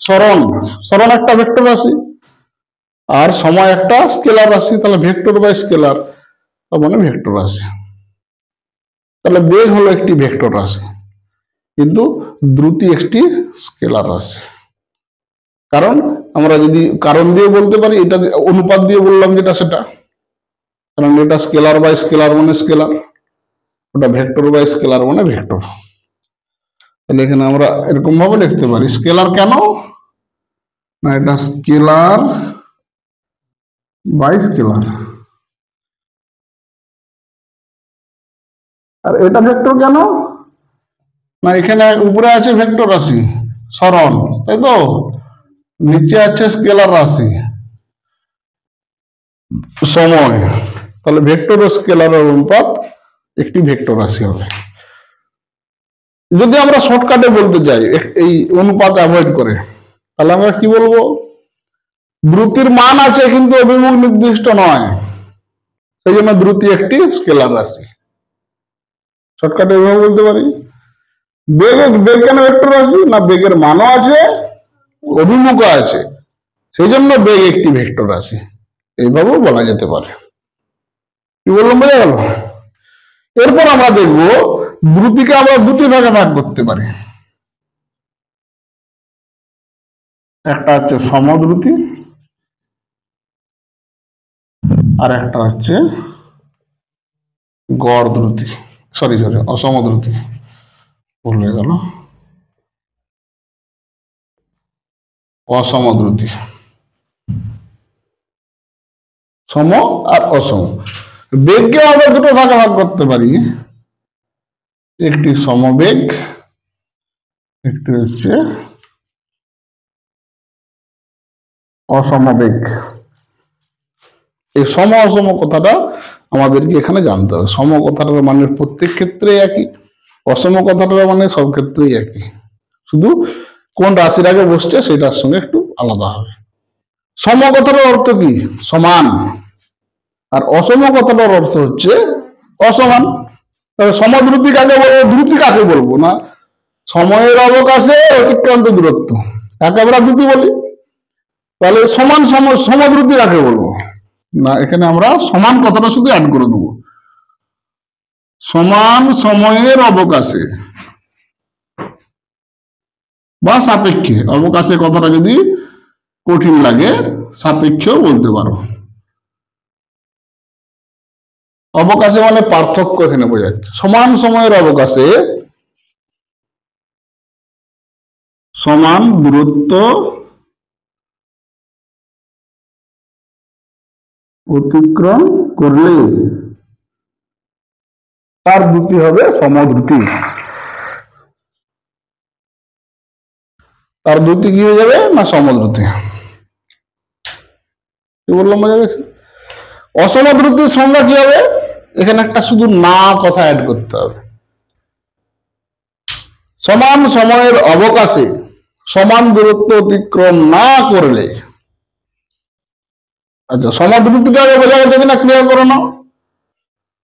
সরণ একটা ভেক্টর রাশি, আর সময় একটা স্কেলার রাশি। তাহলে ভেক্টর বাই স্কেলার মানে ভেক্টর রাশি। তাহলে বেগ হলো একটি ভেক্টর রাশি, কিন্তু দ্রুতি একটি স্কেলার রাশি। কারণ আমরা যদি কারণ দিয়ে বলতে পারি, এটা অনুপাত দিয়ে বললাম যেটা সেটা, কারণ এটা স্কেলার বাই স্কেলার মানে স্কেলার, ওটা ভেক্টর বাই স্কেলার মানে ভেক্টর। তাহলে এখানে আমরা এরকম ভাবে লিখতে পারি, স্কেলার কেন না, এটা স্কেলার বাই স্কেলার। আর এটা ভেক্টর কেন না, এখানে উপরে আছে ভেক্টর রাশি সরণ, তাই তো, নিচে আছে স্কেলার রাশি সময়। তাহলে ভেক্টর ও স্কেলারের অনুপাত একটি ভেক্টর রাশি হবে। যদি আমরা শর্টকাটে বলতে যাই এই অনুপাত অ্যাভয়েড করে, তাহলে আমরা কি বলবো? দ্রুতির মান আছে কিন্তু অভিমুখ নির্দিষ্ট নয়, সেই জন্য দ্রুতি একটি স্কেলার রাশি। শর্টকাটে এভাবে বলতে পারি। বেগ কেন ভেক্টর রাশি না, বেগের মানও আছে অভিমুখও আছে, সেই জন্য বেগ একটি ভেক্টর রাশি, এইভাবেও বলা যেতে পারে। কি বললাম বোঝা গেল? এরপর আমরা দেখব দ্রুতিকে আমরা দুটি ভাগে ভাগ করতে পারি। একটা হচ্ছে সমদ্রুতি, আর একটা হচ্ছে গড় দ্রুতি, সরি অসমদ্রুতি, ভুল হয়ে গেল, অসমদ্রুতি। সম আর অসম। বেগকে আমরা দুটো ভাগে ভাগ করতে পারি, একটি সমবেগ, একটি হচ্ছে অসমবেগ। এই সম অসম কথাটা আমাদেরকে এখানে জানতে হবে। সম কথাটার মানে প্রত্যেক ক্ষেত্রে একই, অসম কথাটার মানে সব ক্ষেত্রেই একই, শুধু কোন রাশির আগে বসছে সেটার সঙ্গে একটু আলাদা হবে। সম কথাটার অর্থ কি? সমান। আর অসম কথাটার অর্থ হচ্ছে অসমান। তাহলে সমদ্রুতি কাকে বলবো, দ্রুতি কাকে বলবো? না, সময়ের অবকাশে অতিক্রান্ত দূরত্ব, কাকে আমরা দ্রুতি বলি। তাহলে সমান সমদ্রুতি কাকে বলবো? না, এখানে আমরা সমান কথাটা শুধু অ্যাড করে দেবো। সমান সময়ের অবকাশে বা সাপেক্ষে, অবকাশে কথাটা যদি কঠিন লাগে সাপেক্ষেও বলতে পারো। অবকাশে মানে পার্থক্য এখানে বোঝাচ্ছে। সমান সময়ের অবকাশে সমান দূরত্ব অতিক্রম করলে তার দ্রুতি হবে সমদ্রুতি। তার দ্রুতি কি হয়ে যাবে? না, সমদ্রুতি। কি বললাম, বোঝা গেছে? অসমদ্রুতির সংজ্ঞা কি হবে? এখানে একটা শুধু না কথা অ্যাড করতে হবে। সমান সময়ের অবকাশে সমান দূরত্ব অতিক্রম না করলে। আচ্ছা, সমদ্রুতিটা বোঝা গেছে কিনা ক্লিয়ার করো না।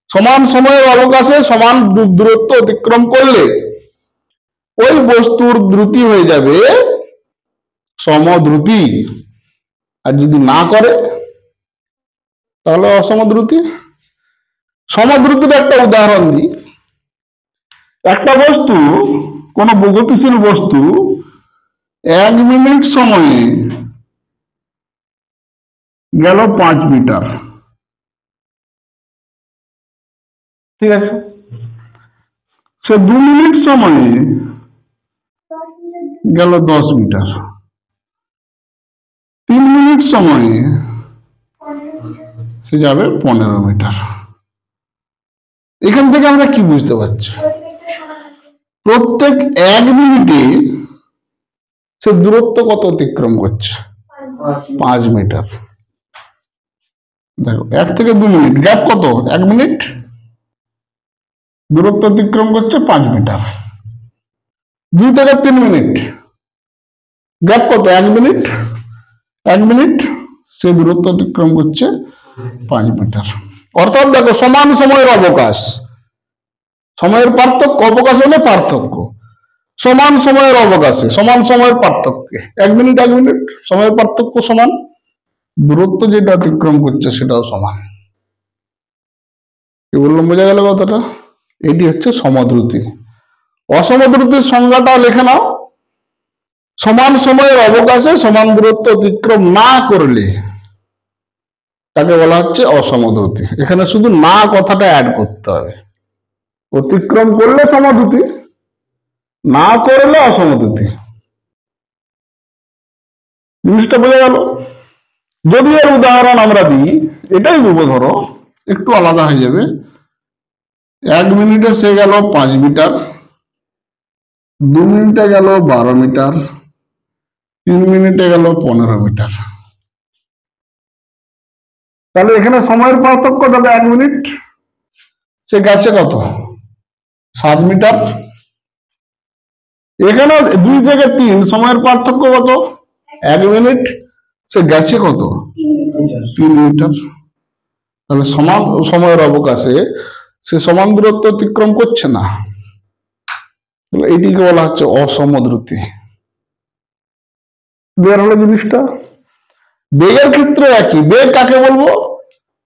সমান সময়ের অবকাশে সমান দূরত্ব অতিক্রম করলে ওই বস্তুর দ্রুতি হয়ে যাবে সমদ্রুতি, আর যদি না করে তাহলে অসমদ্রুতি। সমদ্রুতির একটা উদাহরণ দিই। একটা বস্তু, কোন গতিশীল বস্তু 1 মিনিট সময়ে গেল 5 মিটার, ঠিক আছে। সে 2 মিনিট সময়ে গেল 10 মিটার, 3 মিনিট সময়ে সে যাবে 15 মিটার। এখান থেকে আমরা কি বুঝতে পারছি? প্রত্যেক 1 মিনিটে সে দূরত্ব কত অতিক্রম করছে? 5 মিটার। দেখো, 1 থেকে 2 মিনিট গ্যাপ কত? 1 মিনিট, দূরত্ব অতিক্রম করছে 5 মিটার। 2 থেকে 3 মিনিট গ্যাপ কত? 1 মিনিট, 1 মিনিট, সে দূরত্ব অতিক্রম করছে 5 মিটার। অর্থাৎ দেখো, সমান সময়ের অবকাশ, সময়ের পার্থক্য, অবকাশ হলে পার্থক্য, সমান সময়ের অবকাশে সমান সময়ের পার্থক্যে 1 মিনিট 1 মিনিট সময়ের পার্থক্য সমান, দূরত্ব যেটা অতিক্রম করছে সেটাও সমান। কি বললাম, বোঝা গেল কথাটা? এটি হচ্ছে সমদ্রুতি। অসমদ্রুতির সংজ্ঞাটা লিখে নাও। সমান সময়ের অবকাশে সমান দূরত্ব অতিক্রম না করলে তাকে বলা হচ্ছে অসমদ্রুতি। এখানে শুধু না কথাটা অ্যাড করতে হবে। অতিক্রম করলে সমদ্রুতি, না করলে অসমদ্রুতি। জিনিসটা বোঝা গেল? যদি এর উদাহরণ আমরা দিই, এটাই দেবো, ধরো একটু আলাদা হয়ে যাবে। 1 মিনিটে সে গেল 5 মিটার, 2 মিনিটে গেল 12 মিটার, 3 মিনিটে গেল 15 মিটার। তাহলে এখানে সময়ের পার্থক্য তাহলে 1 মিনিট, সে গেছে কত? 7 মিটার। এখানে 2 থেকে 3 সময়ের পার্থক্য কত? 1 মিনিট, সে গেছে কত? 3 মিটার। তাহলে সমান সময়ের অবকাশে সে সমান দূরত্ব অতিক্রম করছে না, এইটিকে বলা হচ্ছে অসমদ্রুতি। বের হলো জিনিসটা? বেগের ক্ষেত্রে একই। বেগ কাকে বলবো?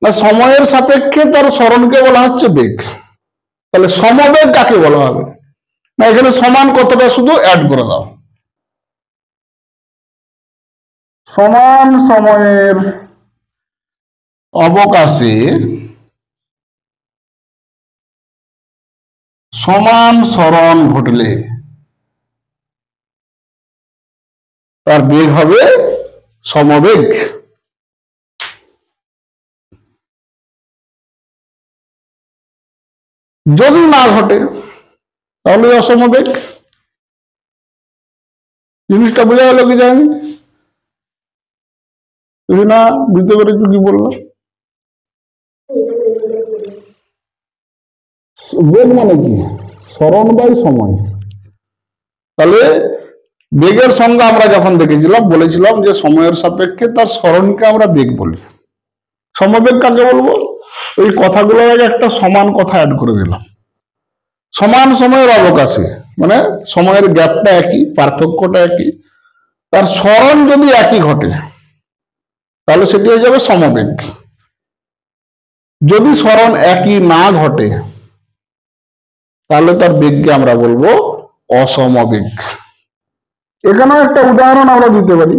না, সময়ের সাপেক্ষে তার সরণকে বলা হচ্ছে বেগ। তাহলে সমবেগ কাকে বলা হবে? না, এখানে সমান কতটা শুধু অ্যাড করে দাও। সমান সময়ের অবকাশে সমান সরণ ঘটলে তার বেগ হবে সমবেগ। যদি না ঘটে তাহলে অসমবেগ। জিনিসটা বোঝা গেল কি জানি? বুঝি না বুঝতে পেরেছো কি বললাম? বেগ মানে কি? স্মরণ বাই সময়। তাহলে বেগের সংজ্ঞা আমরা যখন দেখেছিলাম বলেছিলাম যে সময়ের সাপেক্ষে তার স্মরণকে আমরা বেগ বলি। সমবেগ কাকে বলবো? ওই কথাগুলো একটা সমান কথা অ্যাড করে দিলাম। সমান সময়ের অবকাশে, মানে সময়ের গ্যাপটা একই, পার্থক্যটা একই, তার স্মরণ যদি একই ঘটে তাহলে সেটি হয়ে যাবে সমবেগ। যদি স্মরণ একই না ঘটে তাহলে তার বেগকে আমরা বলবো অসমবেগ। এখানেও একটা উদাহরণ আমরা দিতে পারি।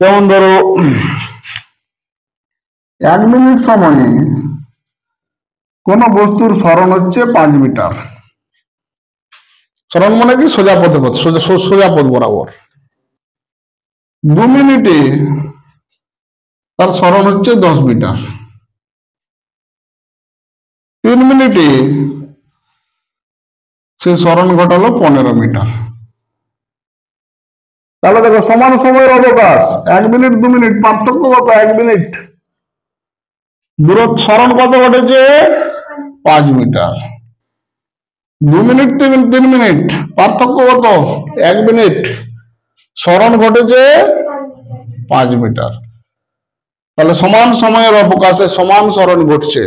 যেমন ধরো 1 মিনিট সময়ে কোন বস্তুর স্মরণ হচ্ছে 5 মিটার। স্মরণ মানে কি? সোজা পথে পথ, সোজা পথ বরাবর। 2 মিনিটে তার স্মরণ হচ্ছে 10 মিটার। 3 মিনিটে সে স্মরণ ঘটালো 15 মিটার। তাহলে দেখো সমান সময়ের অবকাশ, 1 মিনিট 2 মিনিট, পার্থক্য কত? 1 মিনিট। দূরত্ব স্মরণ কত ঘটেছে? 5 মিটার। 2 মিনিট 3 মিনিট, পার্থক্য কত? 1 মিনিট। স্মরণ ঘটেছে 5 মিটার। তাহলে সমান সময়ের অবকাশে সমান স্মরণ ঘটছে,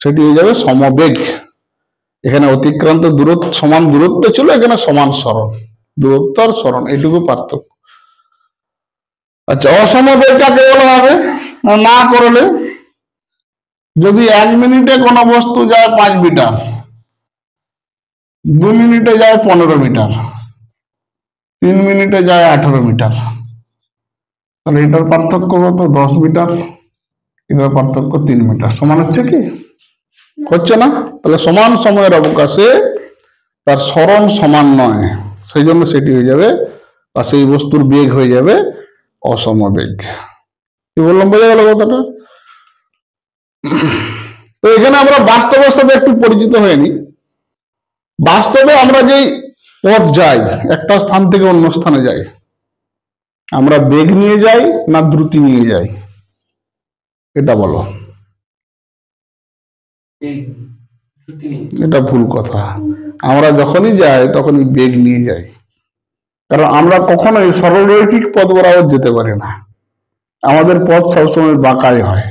সেটি হয়ে যাবে সমবেগ। এখানে অতিক্রান্ত দূরত্ব সমান দূরত্ব ছিল, এখানে সমান স্মরণ, দূরত্ব আর স্মরণ এইটুকু পার্থক্য। আচ্ছা, অসমবেগ কাকে বলা হবে? না করলে যদি 1 মিনিটে কোনো বস্তু যায় 5 মিটার, 2 মিনিটে যায় 15 মিটার, 3 মিনিটে যায় 18 মিটার, তাহলে এটার পার্থক্য কত? 10 মিটার। এটার পার্থক্য 3 মিটার। সমান হচ্ছে কি? হচ্ছে না। তাহলে সমান সময়ের অবকাশে তার স্মরণ সমান নয়, সেই জন্য সেটি হয়ে যাবে, বা সেই বস্তুর বেগ হয়ে যাবে অসমবেগ। কি বললাম, বোঝা গেল কথাটা? তো এখানে আমরা বাস্তবের সাথে একটু পরিচিত হয়ে নি। বাস্তবে আমরা যেই পথ যাই, একটা স্থান থেকে অন্য স্থানে যাই, আমরা বেগ নিয়ে যাই না দ্রুতি নিয়ে যাই? এটা বলো। এটা ভুল কথা। আমরা যখনই যাই তখনই বেগ নিয়ে যাই, কারণ আমরা কখনোই সরলরৈখিক পথ বরাবর যেতে পারি না। আমাদের পথ সবসময় বাঁকাই হয়।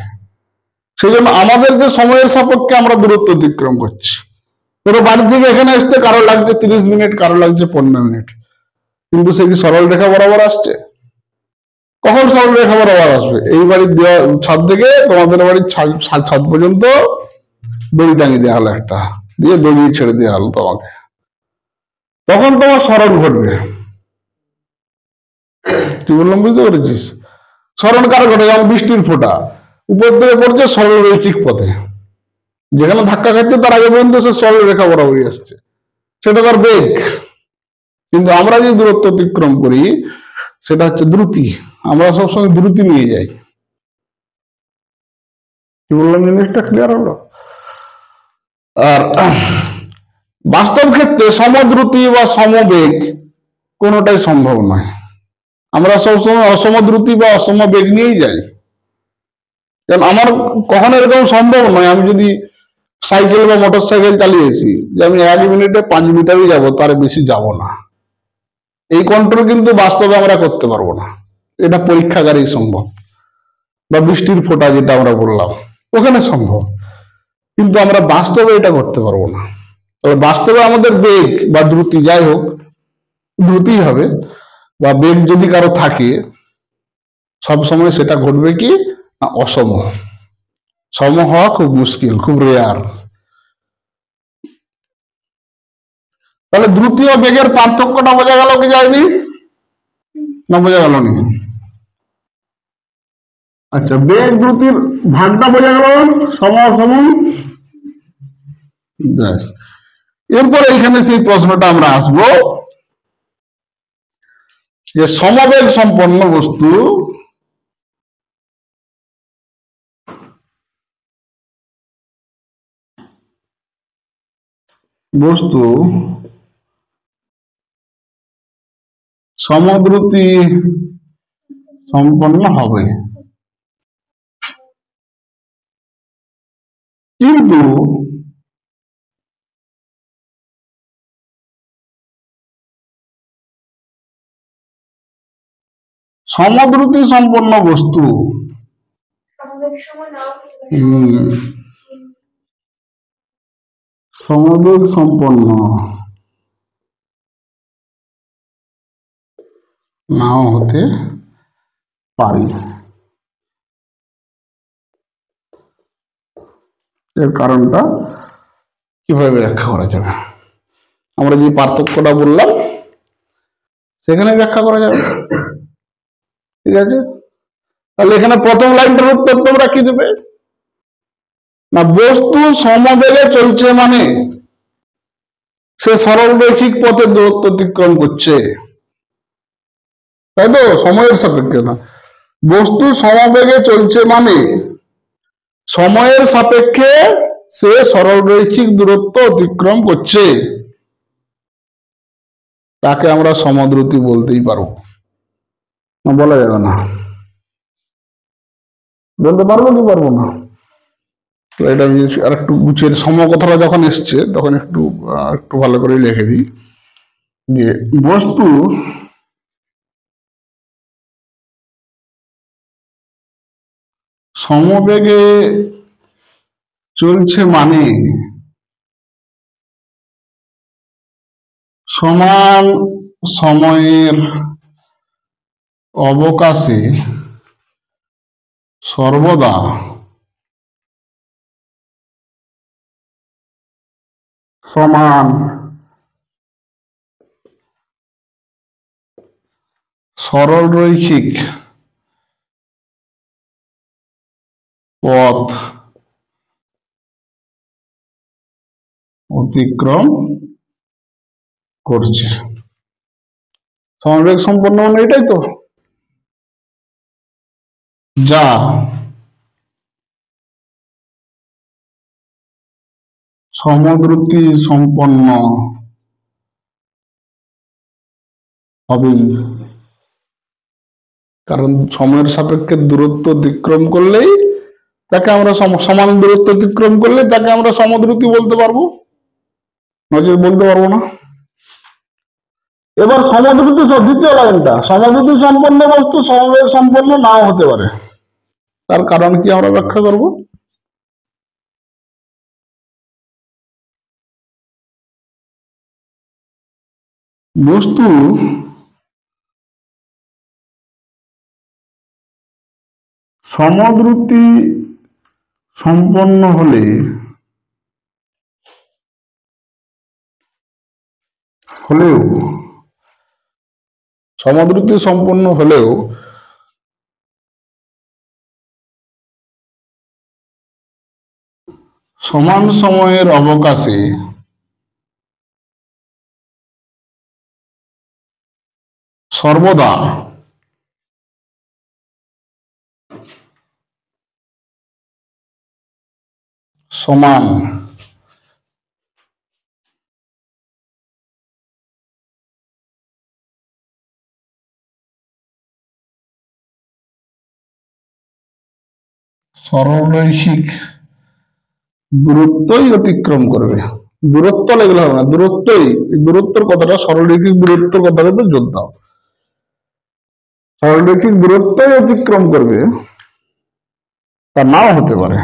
সেই জন্য আমাদেরকে সময়ের সাপেক্ষে আমরা দূরত্ব অতিক্রম করছি। ধরো বাড়ি থেকে এখানে আসতে কারো লাগছে 30 মিনিট, কারো লাগছে 15 মিনিট, কিন্তু সে কি সরল রেখা বরাবর আসছে? কখন সরল রেখা বরাবর আসবে? এই বাড়ির ছাদ থেকে তোমাদের বাড়ির ছাদ পর্যন্ত দড়ি টাঙিয়ে দেওয়া হলো একটা, দিয়ে দড়ি ছেড়ে দেওয়া হলো তোমাকে, তখন তোমার স্মরণ ঘটবে। কি বললাম, বুঝতে পেরেছিস? স্মরণ কার ঘটে? যেমন বৃষ্টির ফোঁটা উপর থেকে পড়ছে সরল রৈখিক পথে, যেখানে ধাক্কা খাচ্ছে তার আগে পর্যন্ত সে সরল রেখা বরাবরই আসছে, সেটা তার বেগ। কিন্তু আমরা যে দূরত্ব অতিক্রম করি সেটা হচ্ছে দ্রুতি। আমরা সবসময় দ্রুতি নিয়ে যাই। কি বললাম, জিনিসটা ক্লিয়ার হলো? আর বাস্তব ক্ষেত্রে সমদ্রুতি বা সমবেগ কোনোটাই সম্ভব নয়। আমরা সবসময় অসমদ্রুতি বা অসমবেগ নিয়েই যাই। কারণ আমার কখনো এরকম সম্ভব নয়, আমি যদি সাইকেল বা মোটর সাইকেল চালিয়েছি যে আমি 1 মিনিটে 5 মিটারই যাবো, তার বেশি যাব না, এই কন্ট্রোল কিন্তু বাস্তবে আমরা করতে পারবো না। এটা পরীক্ষাগারেই সম্ভব। বা বৃষ্টির ফোঁটা যেটা আমরা বললাম, ওখানে সম্ভব, কিন্তু আমরা বাস্তবে এটা করতে পারবো না। তবে বাস্তবে আমাদের বেগ বা দ্রুতি, যাই হোক দ্রুতি হবে, বা বেগ যদি কারো থাকে, সব সময় সেটা ঘটবে কি না অসম। সম হওয়া খুব মুশকিল, খুব রেয়ার। তাহলে দ্রুতি ও বেগের পার্থক্যটা বোঝা গেল কি যায়নি? না বোঝা গেল নি? আচ্ছা, বেগ দ্রুতির ভাগটা বোঝা গেল, সম অসম। এরপরে এখানে সেই প্রশ্নটা আমরা আসবো যে সমবেগ সম্পন্ন বস্তু সমদ্রুতি সম্পন্ন হবে। কিন্তু সমদ্রুতি সম্পন্ন বস্তু সমবেগ সময় নাও হতে পারে। সমবেগ সম্পন্ন নাও হতে পারে। এর কারণটা কিভাবে ব্যাখ্যা করা যাবে? আমরা যে পার্থক্যটা বললাম সেখানে ব্যাখ্যা করা যাবে। ঠিক আছে, তাহলে এখানে প্রথম লাইনটার উত্তর তোমরা কি দেবে? না, বস্তু সমবেগে চলছে মানে সে সরল রৈখিক পথে দূরত্ব অতিক্রম করছে, তাই তো? সময়ের সাপেক্ষে না, বস্তু সমবেগে চলছে মানে সময়ের সাপেক্ষে সে সরল রৈখিক দূরত্ব অতিক্রম করছে, তাকে আমরা সমদ্রুতি বলতেই পারবো। বলা যাবে না? বলতে পারবো কি পারবো না? তো এটা আমি আর একটু গুছিয়ে সমকথাটা যখন এসছে তখন একটু একটু ভালো করে লিখে দিই যে বস্তু সমবেগে চলছে মানে সমান সময়ের অবকাশে সর্বদা সমান সরল রৈখিক পথ অতিক্রম করছে। সমবেগ সম্পন্ন মানে এটাই তো, যা সমদ্রুতি সম্পন্ন হবেই, কারণ সময়ের সাপেক্ষে দূরত্ব অতিক্রম করলেই তাকে আমরা সমান দূরত্ব অতিক্রম করলে তাকে আমরা সমদ্রুতি বলতে পারবো, নজর বলতে পারবো না। এবার সমদ্রুতি দ্বিতীয় লাইনটা, সমদ্রুতি সম্পন্ন বস্তু সমবেগ সম্পন্ন নাও হতে পারে, তার কারণ কি আমরা ব্যাখ্যা করব। বস্তু সমদ্রুতি সম্পন্ন হলেও সমদ্রুতি সম্পন্ন হলেও সমান সময়ের অবকাশে সর্বদা সমান সরলরৈখিক দূরত্বই অতিক্রম করবে। দূরত্ব লেগলে হবে না, দূরত্বই, দূরত্বের কথাটা সরলরৈখিক দূরত্বের কথাটা তো জোর দাও, সরলরৈখিক দূরত্বই অতিক্রম করবে, তা নাও হতে পারে।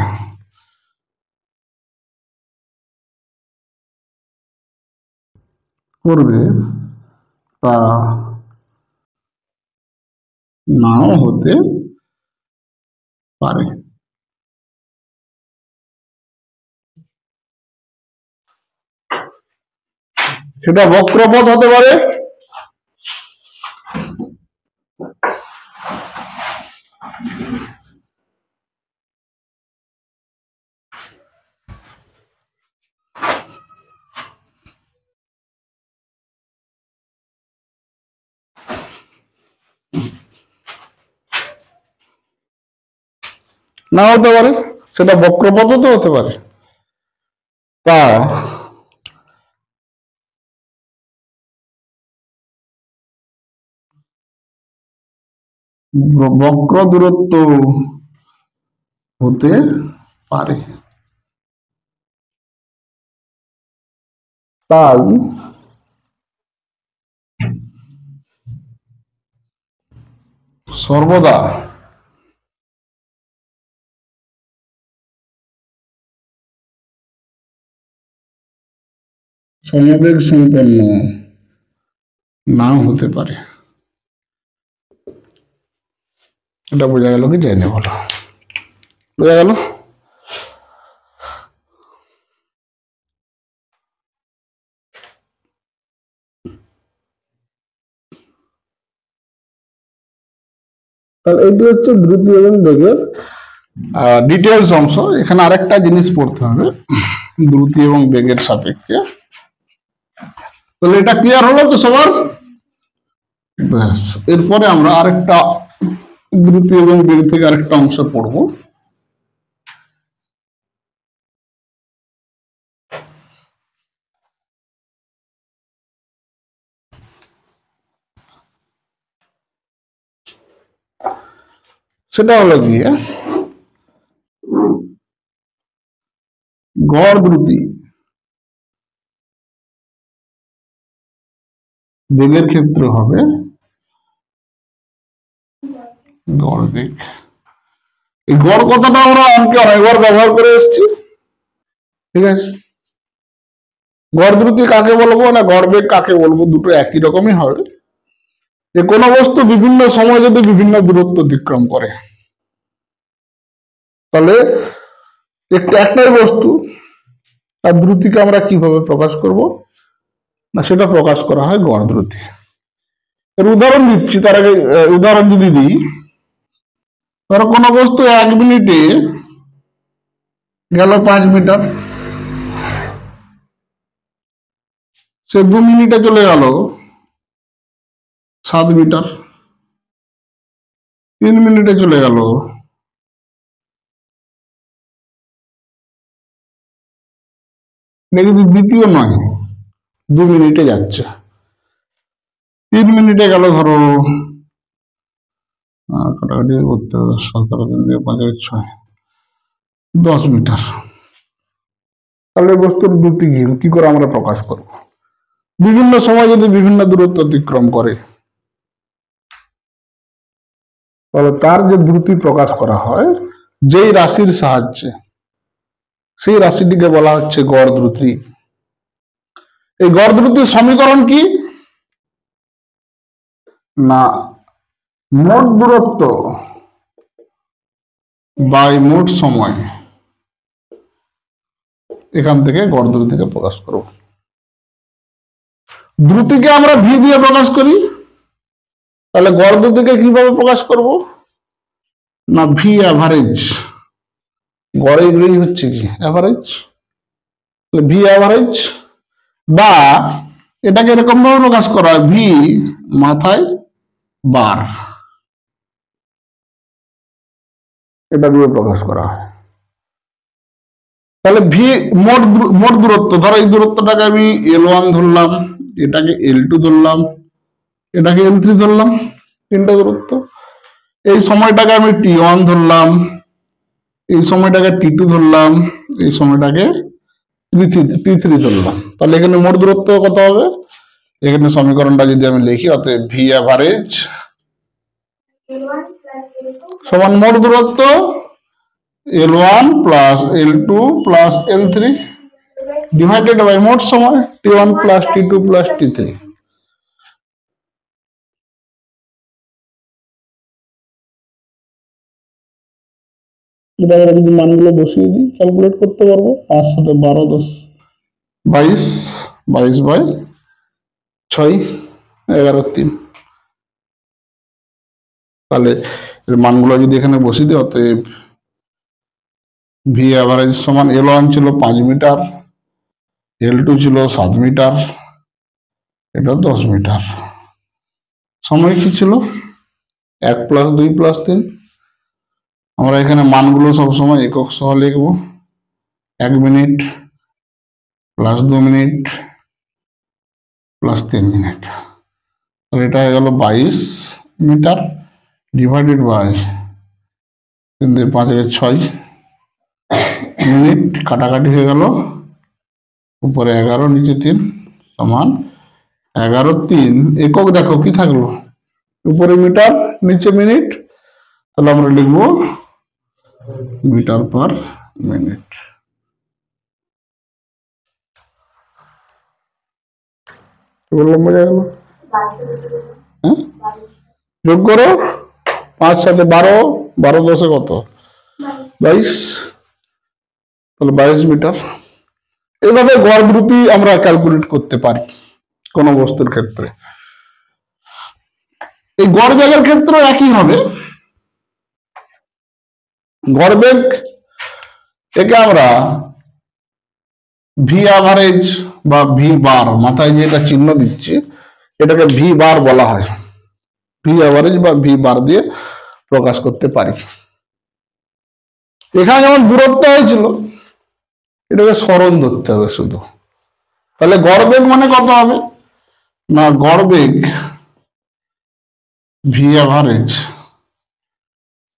করবে তা নাও হতে পারে। সেটা বক্রপথ হতে পারে, না হতে পারে, সেটা বক্রপথও তো হতে পারে। তা বক্র দূরত্ব হতে পারে। তাই সর্বদা সমবেগ সম্পন্ন নাও হতে পারে। এটা বোঝা গেল কি জেনে বলো, বোঝা গেল? তাহলে এটি হচ্ছে দ্রুতি এবং বেগের ডিটেলস অংশ। এখানে আরেকটা জিনিস পড়তে হবে দ্রুতি এবং বেগের সাপেক্ষে। তাহলে এটা ক্লিয়ার হলো তো সবার? ব্যাস, এরপরে আমরা আরেকটা দ্রুতি এবং বেগ থেকে আরেকটা অংশ পড়বো। সেটা হলো গিয়ে গড় দ্রুতি বেগের ক্ষেত্রে হবে গড় বেগ। এই গড় কথাটা আমরা অঙ্কে অনেকবার ব্যবহার করে এসেছি, ঠিক আছে? গড় দ্রুতি কাকে বলবো না গড় বেগ কাকে বলবো, দুটো একই রকমই হবে। যে কোনো বস্তু বিভিন্ন সময় যদি বিভিন্ন দূরত্ব অতিক্রম করে, তাহলে একটাই বস্তু তার দ্রুতিকে আমরা কিভাবে প্রকাশ করব না, সেটা প্রকাশ করা হয় গড় দ্রুতি। এর উদাহরণ দিচ্ছি, তার আগে উদাহরণ যদি দিই, ধরো কোনো বস্তু 1 মিনিটে গেল 5 মিটার, সে 2 মিনিটে চলে গেল 7 মিটার, 3 মিনিটে চলে গেল, কিন্তু দ্বিতীয় নয়, 2 মিনিটে যাচ্ছে। 3 মিনিটে গেল ধরো কাটাকাটি করতে হবে, 17 3 দিয়ে 5 6 10 মিটার। তাহলে বস্তুর দ্রুতি কি করে আমরা প্রকাশ করব? বিভিন্ন সময় যদি বিভিন্ন দূরত্ব অতিক্রম করে, তাহলে তার যে দ্রুতি প্রকাশ করা হয় যেই রাশির সাহায্যে, সেই রাশিটিকে বলা হচ্ছে গড় দ্রুতি। এই গড় দ্রুতির সমীকরণ কি না মোট দূরত্ব বাই মোট সময়, এখান থেকে গড় দ্রুতিকে প্রকাশ করব। দ্রুতিকে আমরা ভি দিয়ে প্রকাশ করি, তাহলে গড় দ্রুতিকে কিভাবে প্রকাশ করব না ভি অ্যাভারেজ। গড়ের বেগ হচ্ছে কি অ্যাভারেজ, ভি অ্যাভারেজ, বা এটাকে এরকম ভাবে প্রকাশ করা হয় ভি মাথায় বার, এটা দিয়ে প্রকাশ করা হয়। তাহলে ভি মোট দূরত্ব, ধরো এই দূরত্বটাকে আমি L1 ধরলাম, এটাকে L2 ধরলাম, এটাকে L3 ধরলাম, তিনটা দূরত্ব। এই সময়টাকে আমি T1 ধরলাম, এই সময়টাকে T2 ধরলাম, এই সময়টাকে T3 ধরলাম। তাহলে এখানে মোট দূরত্ব কত হবে? এখানে সমীকরণটা যদি আমি লিখি, অতএব ভি অ্যাভারেজ সমান মোট দূরত্ব L1 plus L2 plus L3 divided by মোট সময় T1 plus T2 plus T3। এটা যদি মানগুলো বসিয়ে দিই ক্যালকুলেট করতে পারবো। 5 সাথে 12 10 22, 22 বাই 6 11 3। তাহলে এর মানগুলো যদি এখানে বসিয়ে দিই, অতএব ভি অ্যাভারেজ সমান L1 ছিল 5 মিটার, L2 ছিল 7 মিটার, এটা 10 মিটার। সময় কি ছিল 1 প্লাস 2 প্লাস 3। আমরা এখানে মানগুলো সবসময় একক সহ লিখবো। 1 minute plus 2 minute plus 3 minute, তাহলে এটা হয়ে গেল 22 মিটার ডিভাইডেড বাই 3 দিয়ে 5 6 মিনিট, কাটাকাটি হয়ে গেল, উপরে 11 নিচে 3। সমান 11.3 একক দেখো কি থাকলো, উপরে মিটার নিচে মিনিট, তাহলে আমরা লিখবো মিটার পার মিনিট। বললাম বোঝা গেল? হ্যাঁ, যোগ করো, 5 7 12, 12 10 কত, 22, তাহলে 22 মিটার। এইভাবে গড় দ্রুতি আমরা ক্যালকুলেট করতে পারি কোন বস্তুর ক্ষেত্রে। এই গড় বেগের ক্ষেত্রে একই হবে। গড় বেগ একে আমরা ভি অ্যাভারেজ বা ভি বার, মাথায় যেটা চিহ্ন দিচ্ছি এটাকে ভি বার বলা হয়। ভি অ্যাভারেজ বা ভি বার দিয়ে প্রকাশ করতে পারি। এখানে যেমন দূরত্ব হয়েছিল, এটাকে সরণ ধরতে হবে শুধু। তাহলে গড় বেগ মানে কত হবে না, গড় বেগ ভি অ্যাভারেজ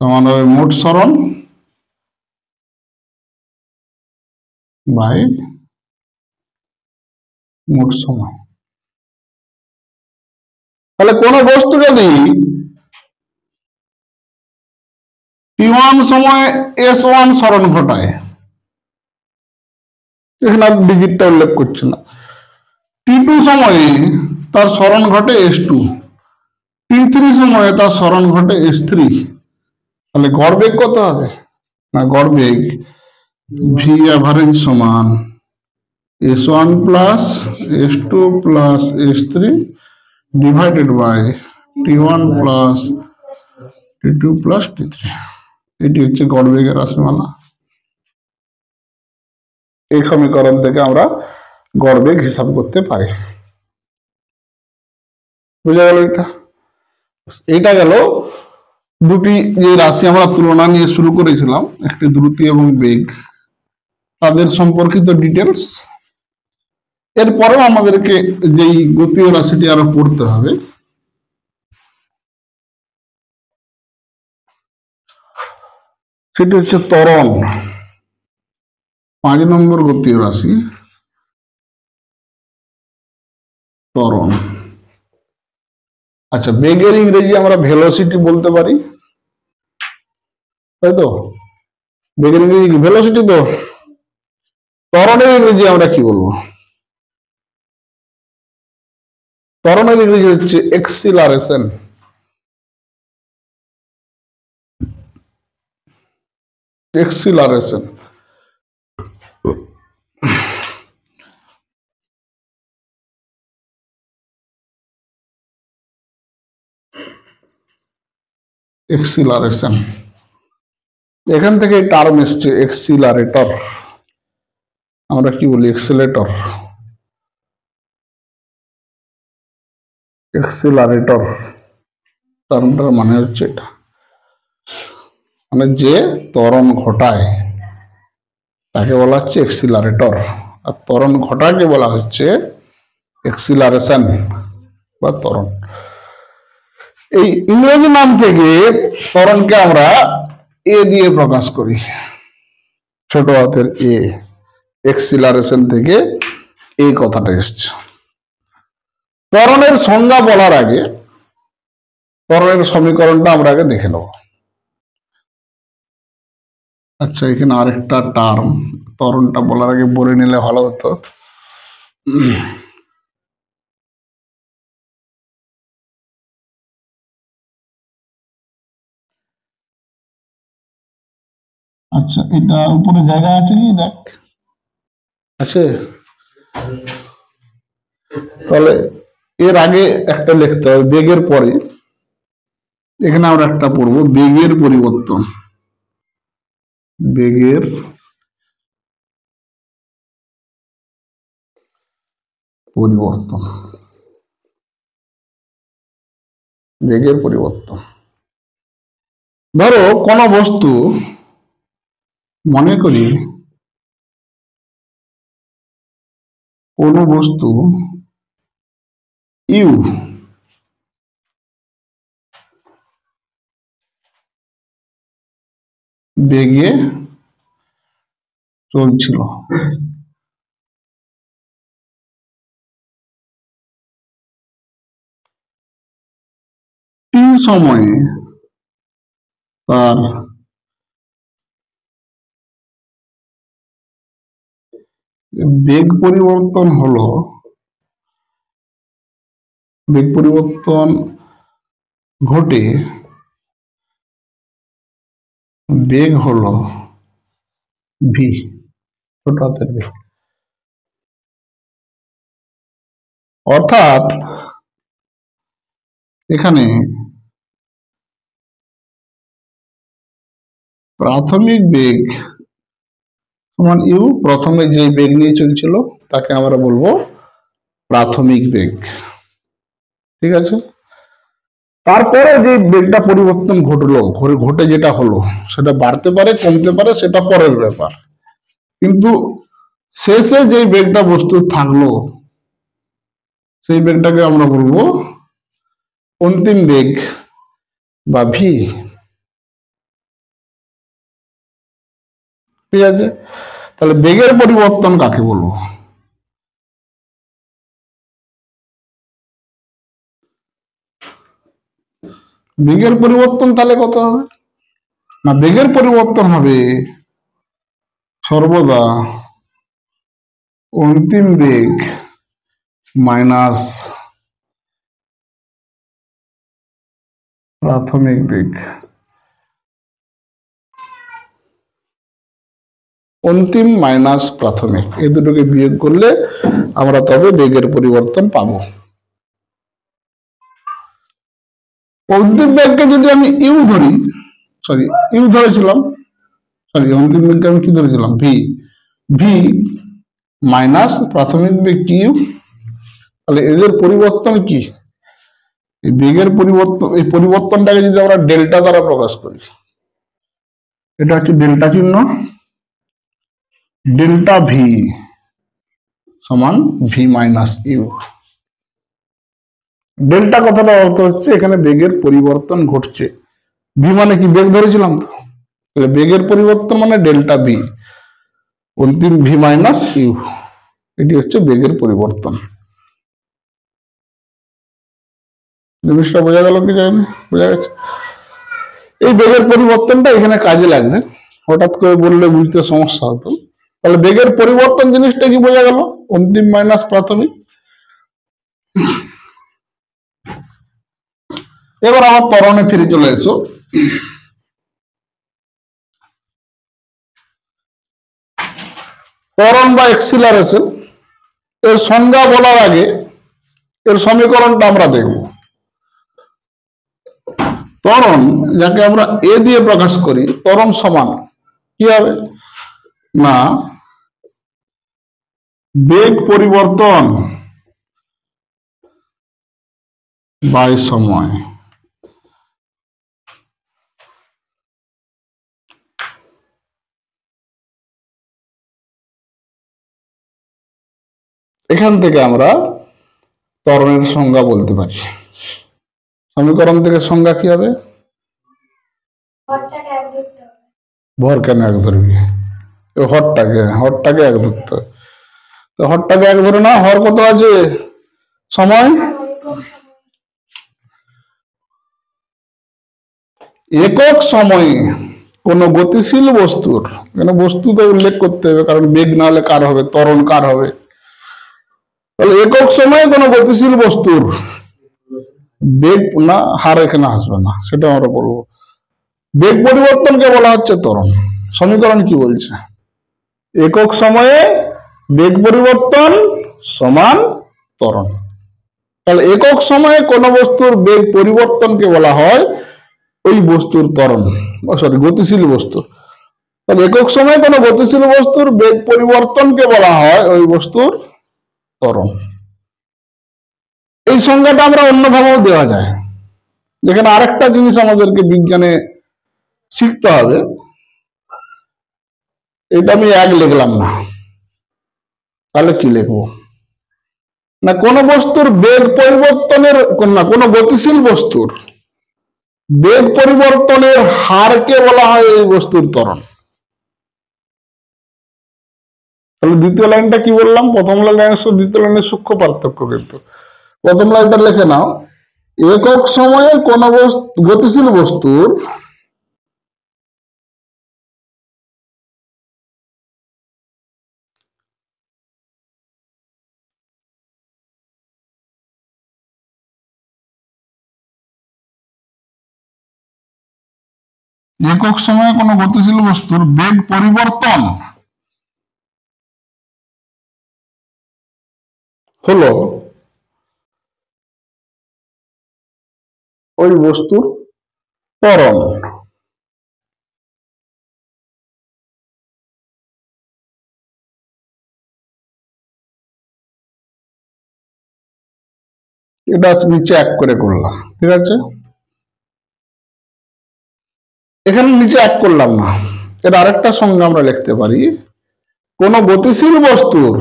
সমান হবে মোট সরণ বাই মোট সময়। তাহলে কোন বস্তু যদি t1 সময় s1 সরণ ঘটায়, এখানে আর ডিজিটটা উল্লেখ করছে না, t2 সময়ে তার সরণ ঘটে s2, t3 সময়ে তার সরণ ঘটে s3, তাহলে গড় বেগ কত হবে না, গড় বেগ ভি অ্যাভারেজ সমান s1 plus s2 plus s3 divided by t1 plus t2 plus t3। এটি হচ্ছে গড় বেগের রাশিমালা। এই সমীকরণ থেকে আমরা গড় বেগ হিসাব করতে পারি। বুঝা গেল? এটা গেল দুটি যে রাশি আমরা তুলনা নিয়ে শুরু করেছিলাম, একটি দ্রুতি এবং বেগ, তাদের সম্পর্কিত ডিটেলস। এরপরেও আমাদেরকে যেই গতীয় রাশিটি আরো পড়তে হবে, সেটি হচ্ছে ত্বরণ। 5 নম্বর গতীয় রাশি ত্বরণ। আচ্ছা, বেগের ইংরেজি আমরা ভেলোসিটি বলতে পারি, তাই তো? বেগের ইংরেজি ভেলোসিটি তো। ত্বরণের ইংরেজি আমরা কি বলবো? ত্বরণের ইংরেজি হচ্ছে এক্সিলারেশন। এক্সিলারেশন। এক্সিলারেশন, এখান থেকে টার্ম এসছে এক্সিলারেটর। আমরা কি বলি? এক্সিলেটর। এক্সিলারেটর টার্মটার মানে হচ্ছে এটা, মানে যে ত্বরণ ঘটায় তাকে বলা হচ্ছে এক্সিলারেটর, আর ত্বরণ ঘটাকে বলা হচ্ছে এক্সিলারেশন বা ত্বরণ। এই ইংরেজি নাম থেকে ত্বরণকে আমরা এ দিয়ে প্রকাশ করি, ছোট হাতের এ। এক্সিলারেশন থেকে এই কথাটা এসছে। ত্বরণের সংজ্ঞা বলার আগে ত্বরণের সমীকরণটা আমরা আগে দেখে নেব। আচ্ছা, এখানে আরেকটা টার্ম, ত্বরণটা বলার আগে বলে নিলে ভালো হতো। আচ্ছা, এটা উপরে জায়গা আছে কি? দেখ, আছে। তাহলে এর আগে একটা লিখতে হবে, বেগের পরে এখানে আমরা একটা পড়বো বেগের পরিবর্তন। বেগের পরিবর্তন, বেগের পরিবর্তন। ধরো কোন বস্তু, মনে করি কোন বস্তু ইউ বেগে চলছিল, সময়ে তার বেগ পরিবর্তন হলো, বেগ পরিবর্তন ঘটে বেগ হলো ভি, ছোট হাতের ভি। অর্থাৎ এখানে প্রাথমিক বেগ সমান ইউ, প্রথমে যে বেগ নিয়ে চলছিল তাকে আমরা বলবো প্রাথমিক বেগ। ঠিক আছে, তারপরে যে বেগটা পরিবর্তন ঘটলো, ঘটে যেটা হলো সেটা বাড়তে পারে কমতে পারে, সেটা পরের ব্যাপার। কিন্তু শেষে যে বেগটা বস্তু থাকলো সেই বেগটাকে আমরা বলবো অন্তিম বেগ বা ভি। ঠিক আছে, তাহলে বেগের পরিবর্তন কাকে বলবো? বেগের পরিবর্তন তাহলে কত হবে না, বেগের পরিবর্তন হবে সর্বদা অন্তিম বেগ মাইনাস প্রাথমিক বেগ। অন্তিম মাইনাস প্রাথমিক, এই দুটোকে বিয়োগ করলে আমরা তবে বেগের পরিবর্তন পাবো। অন্তিম বেগকে যদি আমি ইউ ধরি, ইউ ধরেছিলাম, অন্তিম বেগকে আমি কি ধরেছিলাম? ভি। ভি মাইনাস প্রাথমিক বেগ কি ইউ, তাহলে এদের পরিবর্তন কি? এই বেগের পরিবর্তন, এই পরিবর্তনটাকে যদি আমরা ডেল্টা দ্বারা প্রকাশ করি, এটা হচ্ছে ডেল্টা চিহ্ন, ডেল্টা ভি সমান ভি মাইনাস ইউ। ডেল্টা কথাটা অর্থ হচ্ছে এখানে বেগের পরিবর্তন ঘটছে। ভি মানে কি? বেগ ধরেছিলাম তো, তাহলে বেগের পরিবর্তন মানে ডেল্টা ভি, অন্তিম ভি মাইনাস ইউ, এটি হচ্ছে বেগের পরিবর্তন। জিনিসটা বোঝা গেল কি জানি? বোঝা গেছে? এই বেগের পরিবর্তনটা এখানে কাজে লাগবে, হঠাৎ করে বললে বুঝতে সমস্যা হতো। তাহলে বেগের পরিবর্তন জিনিসটা কি বোঝা গেল? অন্তিম মাইনাস প্রাথমিক। এবার আমার ত্বরণে ফিরে চলে এসো। ত্বরণ বা এক্সিলারেশন এর সংজ্ঞা বলার আগে এর সমীকরণটা আমরা দেখব। ত্বরণ যাকে আমরা এ দিয়ে প্রকাশ করি, ত্বরণ সমান কি হবে না, বেগ পরিবর্তন বাই সময়। এখান থেকে আমরা ত্বরণের সংজ্ঞা বলতে পারি। সমীকরণ থেকে সংজ্ঞা কি হবে? ভর কেন এক ধরবি? হরটাকে এক ধরতে হবে। তো হরটাকে এক ধরে না, হর কত আছে? সময়। একক সময়ে কোন গতিশীল বস্তুর, কেন বস্তুতে উল্লেখ করতে হবে, কারণ বেগ না হলে কার হবে? ত্বরণ কার হবে? তাহলে একক সময়ে কোন গতিশীল বস্তুর বেগ না হার এখানে আসবে না, সেটা আমরা বলবো। বেগ পরিবর্তনকে বলা হচ্ছে ত্বরণ। সমীকরণ কি বলছে? একক সময়ে বেগ পরিবর্তন সমান ত্বরণ। তাহলে একক সময়ে কোন বস্তুর বেগ পরিবর্তনকে বলা হয় ওই বস্তুর ত্বরণ, গতিশীল বস্তু। তাহলে একক সময়ে কোন গতিশীল বস্তুর বেগ পরিবর্তনকে বলা হয় ওই বস্তুর ত্বরণ। এই সংজ্ঞাটা আমরা অন্যভাবেও দেওয়া যায়। যেখানে আরেকটা জিনিস আমাদেরকে বিজ্ঞানে শিখতে হবে, এটা আমি এক লিখলাম না, তাহলে কি লিখবো না, কোন বস্তুর বেগ পরিবর্তনের না, কোন গতিশীল বস্তুর বেগ পরিবর্তনের হারকে বলা হয় এই বস্তুর ত্বরণ। তাহলে দ্বিতীয় লাইনটা কি বললাম? প্রথম লাইনের দ্বিতীয় লাইনের সূক্ষ্ম পার্থক্য। কিন্তু প্রথম লাইনটা লিখে নাও, একক সময়ে কোন গতিশীল বস্তুর একক সময়ে কোন গতিশীল বস্তুর বেগ পরিবর্তন হলো ওই বস্তুর ত্বরণ। এটা নিচে এক করে করলাম, ঠিক আছে। এখানে নিচে এক করলাম না, এর আরেকটা সংজ্ঞা আমরা লিখতে পারি, কোন গতিশীল বস্তুর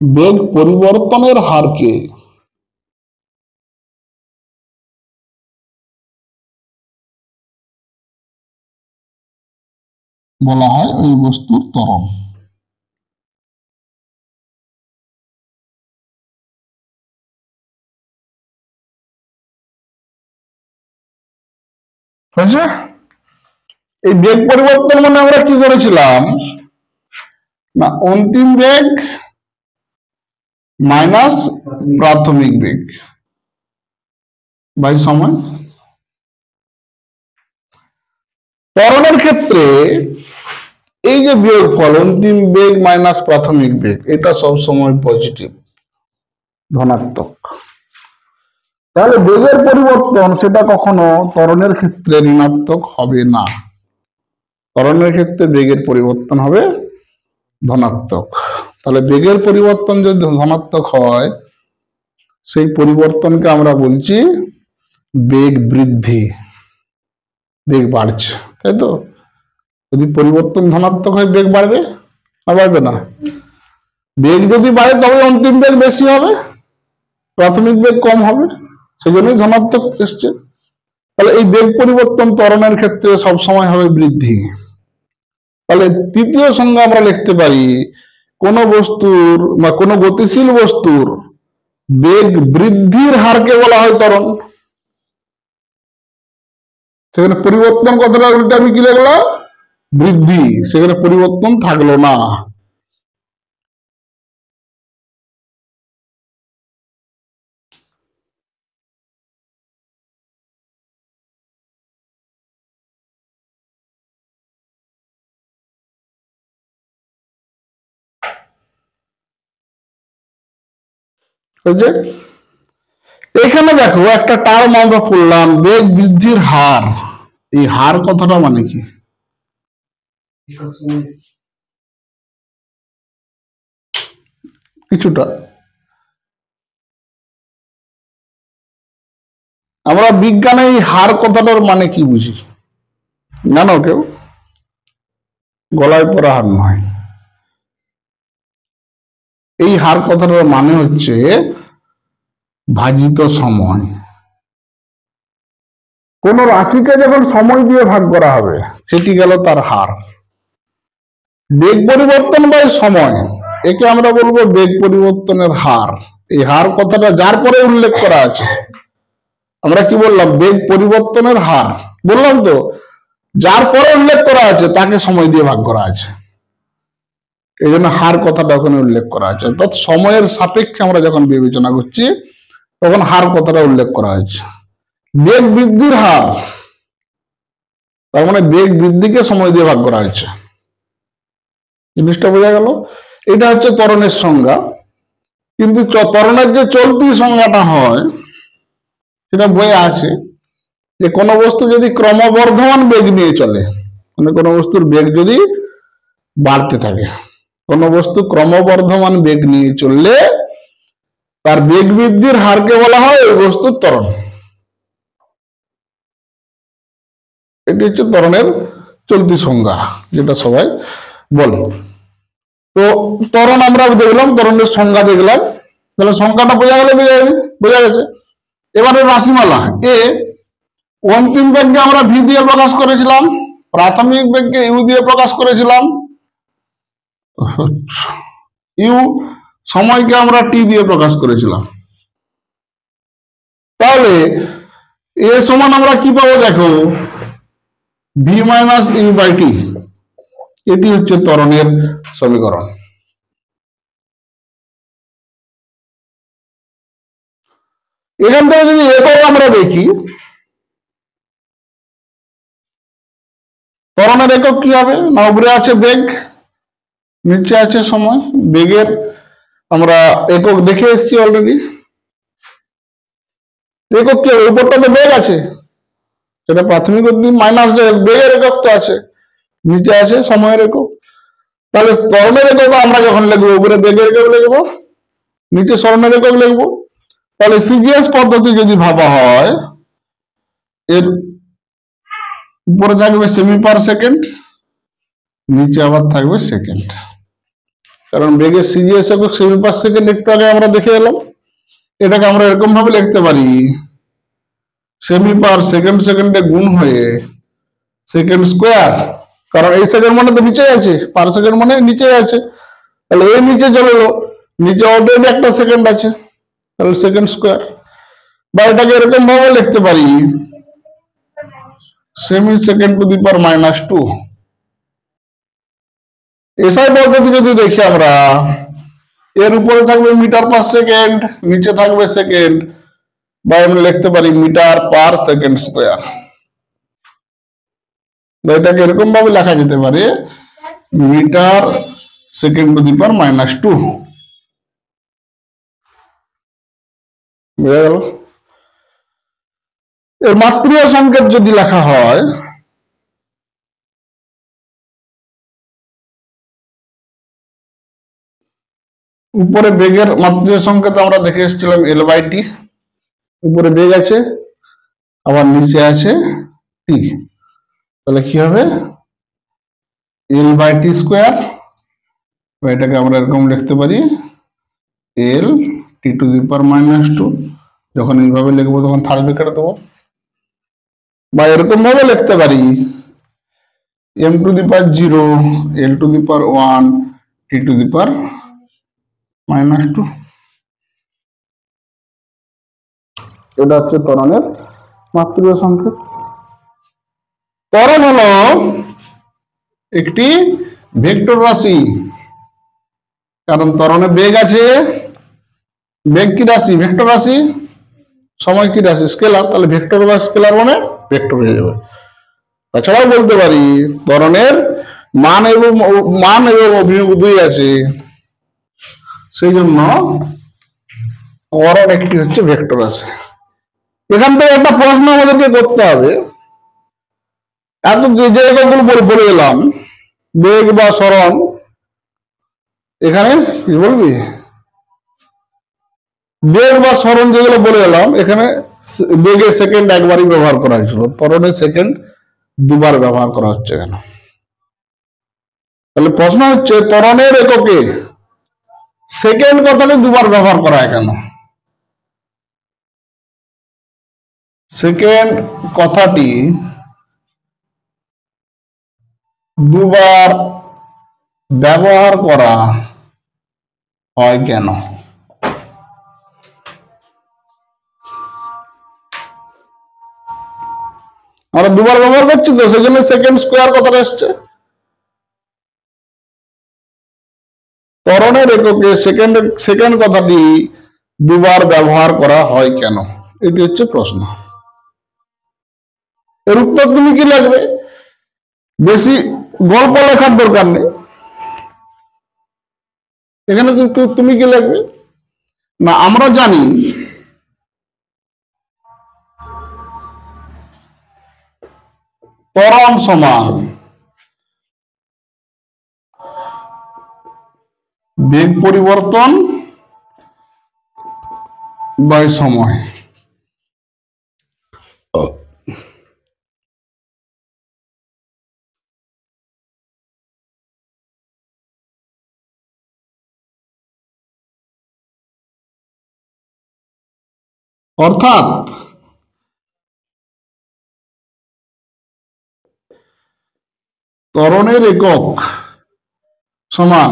বেগ পরিবর্তনের হারকে বলা হয় ওই বস্তুর ত্বরণ। হয়েছে? এই বেগ পরিবর্তন মানে আমরা কি করেছিলাম না, অন্তিম বেগ মাইনাস প্রাথমিক বেগ বাই সময়। ত্বরণের ক্ষেত্রে এই যে বিয়োগফল অন্তিম বেগ মাইনাস প্রাথমিক বেগ, এটা সব সময় পজিটিভ, ধনাত্মক। তাহলে বেগের পরিবর্তন সেটা কখনো ত্বরণের ক্ষেত্রে ঋণাত্মক হবে না। ত্বরণের ক্ষেত্রে বেগের পরিবর্তন হবে ধনাত্মক। তাহলে বেগের পরিবর্তন যদি ধনাত্মক হয়, সেই পরিবর্তনকে আমরা বলছি বেগ বৃদ্ধি, বেগ বাড়ছে, তাই তো। যদি পরিবর্তন ধনাত্মক হয় বেগ বাড়বে না বাড়বে না? বেগ যদি বাড়ে তবে অন্তিম বেগ বেশি হবে, প্রাথমিক বেগ কম হবে, সেজন্যই ধনাত্মক এসছে। তাহলে এই বেগ পরিবর্তন ত্বরণের ক্ষেত্রে সবসময় হবে বৃদ্ধি। তাহলে তৃতীয় সংজ্ঞা আমরা লিখতে পারি, কোন বস্তুর বা কোন গতিশীল বস্তুর বেগ বৃদ্ধির হারকে বলা হয় ত্বরণ। সেখানে পরিবর্তন কথাটা উল্টে আমি কি লিখলাম? বৃদ্ধি, সেখানে পরিবর্তন থাকলো না। এখানে দেখো একটা টার্ম আমরা পড়লাম, বেগ বৃদ্ধির হার। এই হার কথাটা মানে কি? কিছুটা আমরা বিজ্ঞানে এই হার কথাটার মানে কি বুঝি জানো কেউ? গলায় পড়া হার নয়। এই হার কথাটার মানে হচ্ছে ভাজিত সময়। কোন রাশিকে যখন সময় দিয়ে ভাগ করা হবে সেটি গেল তার হার। বেগ পরিবর্তন বাই সময়, একে আমরা বলবো বেগ পরিবর্তনের হার। এই হার কথাটা যার পরে উল্লেখ করা আছে, আমরা কি বললাম? বেগ পরিবর্তনের হার বললাম তো, যার পরে উল্লেখ করা আছে তাকে সময় দিয়ে ভাগ করা আছে, এই জন্য হার কথাটা ওখানে উল্লেখ করা আছে। অর্থাৎ সময়ের সাপেক্ষে আমরা যখন বিবেচনা করছি তখন হার কথাটা উল্লেখ করা হয়েছে। বেগ বৃদ্ধির হার, তার মানে বেগ বৃদ্ধিকে সময় দিয়ে ভাগ করা হয়েছে। জিনিসটা বোঝা গেল? এটা হচ্ছে ত্বরণের সংজ্ঞা। কিন্তু ত্বরণের যে চলতি সংজ্ঞাটা হয় সেটা বইয়ে আছে, যে কোনো বস্তু যদি ক্রমবর্ধমান বেগ নিয়ে চলে, মানে কোনো বস্তুর বেগ যদি বাড়তে থাকে, কোনো বস্তু ক্রমবর্ধমান বেগ নিয়ে চললে তার বেগ বৃদ্ধির হারকে বলা হয় ওই বস্তুর ত্বরণ। এটি হচ্ছে ত্বরণের চলতি সংজ্ঞা, যেটা সবাই বলে। তো ত্বরণ আমরা দেখলাম, ত্বরণের সংজ্ঞা দেখলাম, তাহলে সংখ্যাটা বোঝা গেল, বোঝা গেছে। এবারে রাশিমালা এ অন্তিম বেগকে আমরা ভি দিয়ে প্রকাশ করেছিলাম, প্রাথমিক বেগকে ইউ দিয়ে প্রকাশ করেছিলাম, ইউ সময়কে আমরা টি দিয়ে প্রকাশ করেছিলাম। তাহলে এ সমান আমরা কি পাবো দেখো, V minus you by T. এটি হচ্ছে ত্বরণের সমীকরণ। এখান থেকে যদি একক আমরা দেখি, ত্বরণের একক কি হবে না, উপরে আছে বেগ, নিচে আছে সময়। বেগের আমরা একক দেখে এসেছি অলরেডি। একক কি হবে, উপরটাতে বেগ আছে, সেটা প্রাথমিক মাইনাস বেগের একক তো আছে, নিচে আছে সময়ের একক। তাহলে ত্বরণের একক আমরা যখন লিখবো, উপরে বেগের একক লিখবো, নিচে সরণের একক লিখবো। তাহলে সিজিএস পদ্ধতি যদি ভাবা হয়, এর উপরে থাকবে সেমি পার সেকেন্ড, নিচে আবার থাকবে সেকেন্ড, কারণ বেগের সিজিএস একক সেমি পার সেকেন্ড একটু আগে আমরা দেখে এলাম। এটাকে আমরা এরকম ভাবে লিখতে পারি, সেমি পার সেকেন্ড সেকেন্ডে গুণ হয়ে সেকেন্ড স্কোয়ার, কারণ এই সেকেন্ড মানে তো নিচে আছে, পার সেকেন্ড মানে নিচে আছে, তাহলে এই নিচে চলে এলো, নিচে অলরেডি একটা সেকেন্ড আছে, তাহলে সেকেন্ড স্কোয়ার। বা এটাকে এরকম ভাবে লিখতে পারি, semi second to the power -2। SI পদ্ধতি যদি দেখি আমরা, এর উপরে থাকবে মিটার পার সেকেন্ড, নিচে থাকবে সেকেন্ড, বা আমরা লিখতে পারি মিটার পার সেকেন্ড স্কোয়ার। এটাকে এরকম ভাবে লেখা যেতে পারে, metre second to the power -2। বুঝা গেল? এর মাত্রিয় সংকেত যদি লেখা হয়, উপরে বেগের মাত্রিয় সংকেত আমরা দেখে এসেছিলাম এল বাই টি, উপরে বেগ আছে আবার নিচে আছে টি, তাহলে কি হবে এল বাই টি স্কোয়ার। এটাকে আমরা এরকম লিখতে পারি, এল টি টু দি পাওয়ার -2। যখন এইভাবে লিখবো তখন থার্ড ব্র্যাকেট দেবো, বা এরকম ভাবে লিখতে পারি, M to the power 0, L to the power 1, T to the power -2। এটা হচ্ছে ত্বরণের মাত্রিয় সংকেত। ত্বরণ হলো একটি ভেক্টর রাশি, কারণ ত্বরণে বেগ আছে, বেগ কি রাশি, ভেক্টর রাশি, সময় কি রাশি, স্কেলার, তাহলে ভেক্টর বা স্কেলার মানে ভেক্টর হয়ে যাবে। তাছাড়াও বলতে পারি ত্বরণের মান এবং অভিমুখ দুই আছে, সেই জন্য ত্বরণ একটি হচ্ছে ভেক্টর রাশি। এখান থেকে একটা প্রশ্ন আমাদেরকে করতে হবে, এত যে এককগুলো বলে এলাম, বেগ বা সরণ, এখানে কি বলবি, বেগ বা সরণ যেগুলো বলে এলাম, এখানে বেগের সেকেন্ড একবারই ব্যবহার করা হয়েছিল, ত্বরণের সেকেন্ড দুবার ব্যবহার করা হচ্ছে কেন? তাহলে প্রশ্ন হচ্ছে ত্বরণের এককে সেকেন্ড কথাটি দুবার ব্যবহার করা হয় কেন? সেকেন্ড কথাটি দুবার ব্যবহার করা হয় কেন? আমরা দুবার ব্যবহার করছি তো, সেই জন্য সেকেন্ড স্কোয়ার কথাটা এসছে। ত্বরণের এককে সেকেন্ড কথাটি দুবার ব্যবহার করা হয় কেন, এটি হচ্ছে প্রশ্ন। এর উত্তর তুমি কি লিখবে, বেশি গল্প লেখার দরকার নেই, এখানে তুমি কি লিখবে না, আমরা জানি ত্বরণ সমান বেগ পরিবর্তন বাই সময়। অর্থাৎ ত্বরণের একক সমান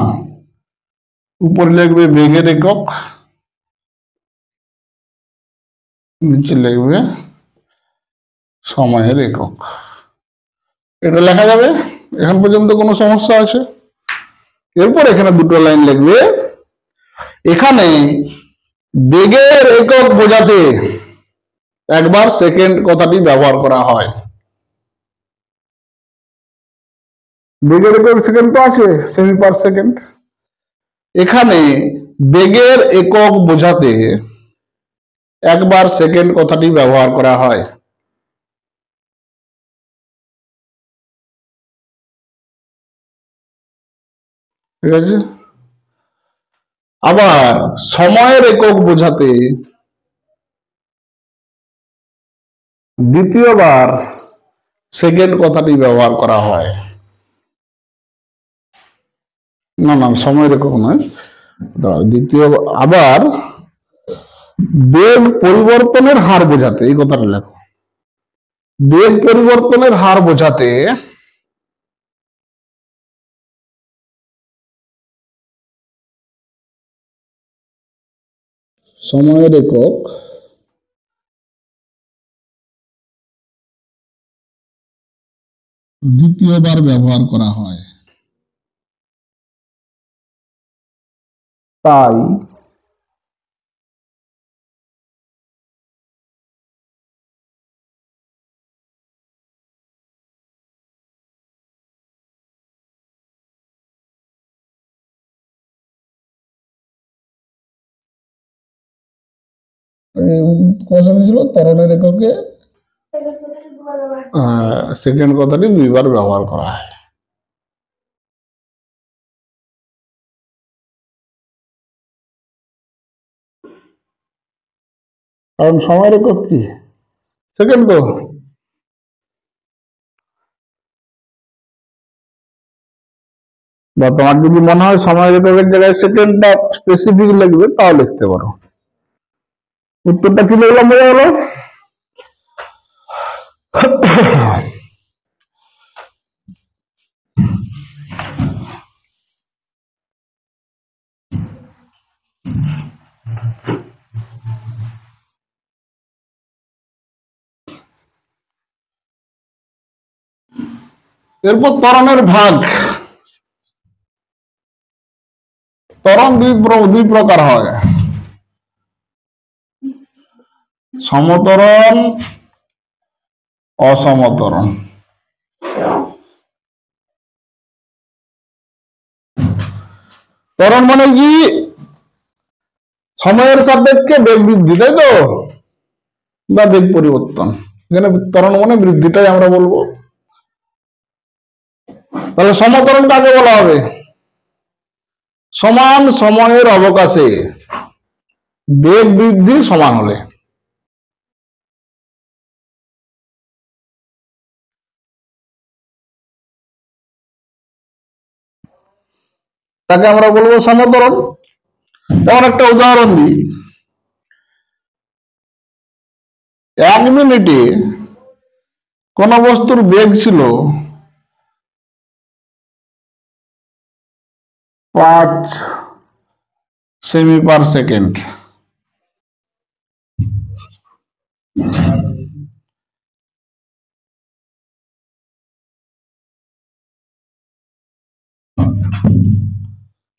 উপরে লিখবে বেগের একক, নিচে লিখবে সময়ের একক। এটা লেখা যাবে। এখন পর্যন্ত কোনো সমস্যা আছে? এরপর এখানে দুটো লাইন লিখবে। এখানে বেগের একক বোঝাতে একবার সেকেন্ড কথাটি ব্যবহার করা হয়। বেগের একক সেকেন্ড তো আছে, সেমি পার সেকেন্ড। এখানে বেগের একক বোঝাতে একবার সেকেন্ড কথাটি ব্যবহার করা হয়। ঠিক আছে। আবার সময়ের একক বোঝাতে দ্বিতীয়বার সেকেন্ড কথাটি ব্যবহার করা হয়। না না, সময়ের একক নয়, দ্বিতীয়। আবার বেগ পরিবর্তনের হার বোঝাতে, এই কথাটা লেখো, বেগ পরিবর্তনের হার বোঝাতে সময়ের একক দ্বিতীয়বার ব্যবহার করা হয়। তাই কথা ছিল ত্বরণের এককে সেকেন্ড কথাটি দুইবার ব্যবহার করা হয়। কারণ সময়ের একক কি? সেকেন্ড তো। বা তোমার যদি মনে হয় সময়ের এককের জায়গায় সেকেন্ডটা স্পেসিফিক লিখবে, তাও লিখতে পারো। উত্তরটা কি লিখলাম বোঝা গেল? এরপর ত্বরণের ভাগ। ত্বরণ দুই প্রকার হয়, সমত্বরণ, অসমত্বরণ। ত্বরণ মানে কি? সময়ের সাপেক্ষে বেগ বৃদ্ধি, তাই তো, বা বেগ পরিবর্তন। এখানে ত্বরণ মানে বৃদ্ধিটাই আমরা বলবো। তাহলে সমত্বরণ কাকে বলা হবে? সমান সময়ের অবকাশে বেগ বৃদ্ধি সমান হলে। তাকে আমরা বলবো সমত্বরণ। যেমন একটা উদাহরণ দিই, 1 মিনিটে কোন বস্তুর বেগ ছিল 5 সেমি পার সেকেন্ড।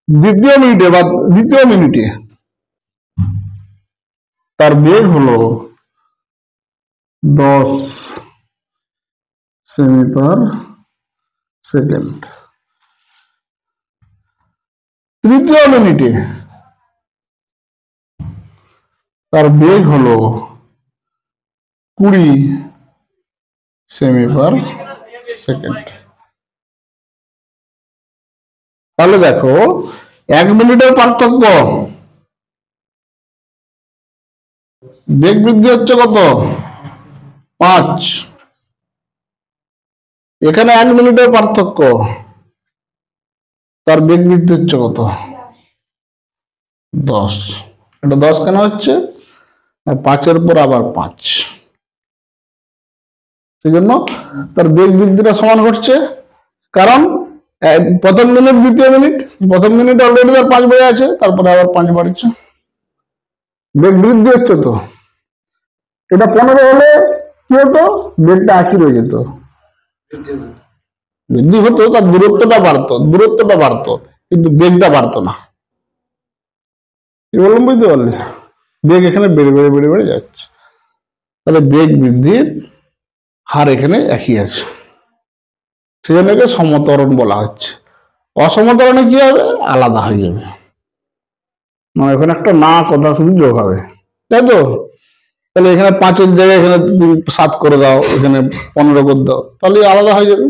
দ্বিতীয় মিনিটে তার বেগ হলো 10 সেমি পার সেকেন্ড। তৃতীয় মিনিটে তার বেগ হলো 20 সেমি পার সেকেন্ড। তাহলে দেখো 1 মিনিটের পার্থক্য, বেগ বৃদ্ধি হচ্ছে কত? 5। এখানে 1 মিনিটের পার্থক্য, তার বেগ বৃদ্ধি হচ্ছে কত? 10। এটা 10 কেন হচ্ছে? 5-এর পর আবার 5, সেই জন্য তার বেগ বৃদ্ধিটা সমান ঘটছে। কারণ প্রথম মিনিট দ্বিতীয় মিনিট, প্রথম মিনিট অলরেডি তার 5 বেড়ে আছে, তারপরে আবার 5 বাড়ছে, বেগ বৃদ্ধি হচ্ছে। তো এটা 15 হলে কি হতো, বেগটা একই রয়ে যেত, বৃদ্ধি হতো, তার দূরত্বটা বাড়তো কিন্তু বেগটা বাড়তো না। কি বললাম বুঝতে পারলি? বেগ এখানে বেড়ে বেড়ে বেড়ে বেড়ে যাচ্ছে, তাহলে বেগ বৃদ্ধির হার এখানে একই আছে, সেজন্য একে সমত্বরণ বলা হচ্ছে। অসমত্বরণে কি হবে, আলাদা হয়ে যাবে, মানে এখানে একটা না কথা শুধু যোগ হবে, তাই তো? তাহলে এখানে 5-এর জায়গায় এখানে 7 করে দাও, এখানে 15 করে দাও, তাহলে আলাদা হয়ে যাবে,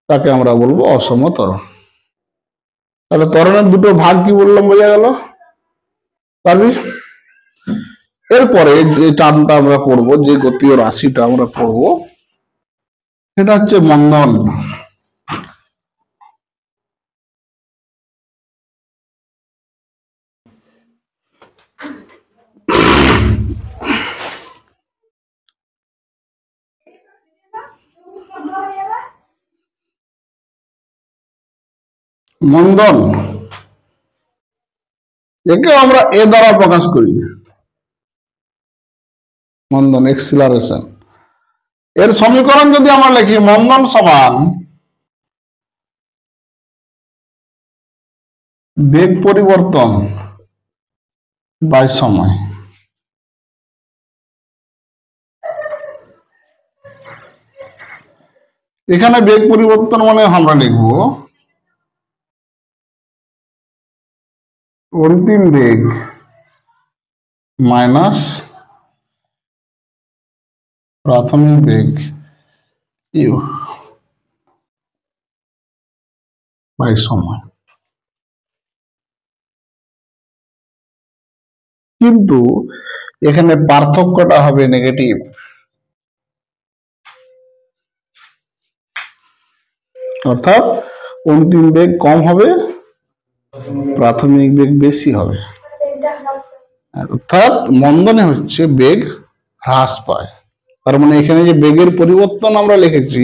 তাকে আমরা বলবো অসমত্বরণ। তাহলে ত্বরণের দুটো ভাগ কি বললাম, বোঝা গেল? পারবি? এরপরে যে টার্মটা আমরা পড়বো, যে গতীয় রাশিটা আমরা পড়বো, সেটা হচ্ছে মন্দন। মন্দন একে আমরা এ দ্বারা প্রকাশ করি, মন্দন এক্সিলারেশন। এর সমীকরণ যদি আমরা লিখি, মন্দন সমান বেগ পরিবর্তন বাই সময়। এখানে বেগ পরিবর্তন মানে আমরা লিখব অন্তিম বেগ মাইনাস প্রাথমিক বেগ ইউ বাই সময়। কিন্তু এখানে পার্থক্যটা হবে নেগেটিভ, অর্থাৎ অন্তিম বেগ কম হবে, প্রাথমিক বেগ বেশি হবে, অর্থাৎ মন্দনে হচ্ছে বেগ হ্রাস পায়। তার মানে এখানে যে বেগের পরিবর্তন আমরা লিখেছি,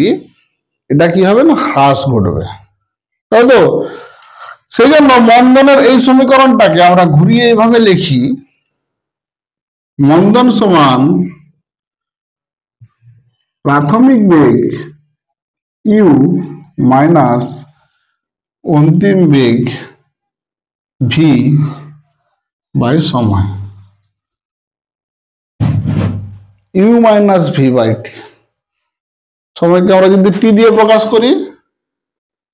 এটা কি হবে না, হ্রাস ঘটবে, তাই তো? সেই জন্য মন্দনের এই সমীকরণটাকে আমরা ঘুরিয়ে এইভাবে লিখি, মন্দন সমান প্রাথমিক বেগ ইউ মাইনাস অন্তিম বেগ ভি বাই সময়, you minus V by T. সময়কে আমরা যদি টি দিয়ে প্রকাশ করি,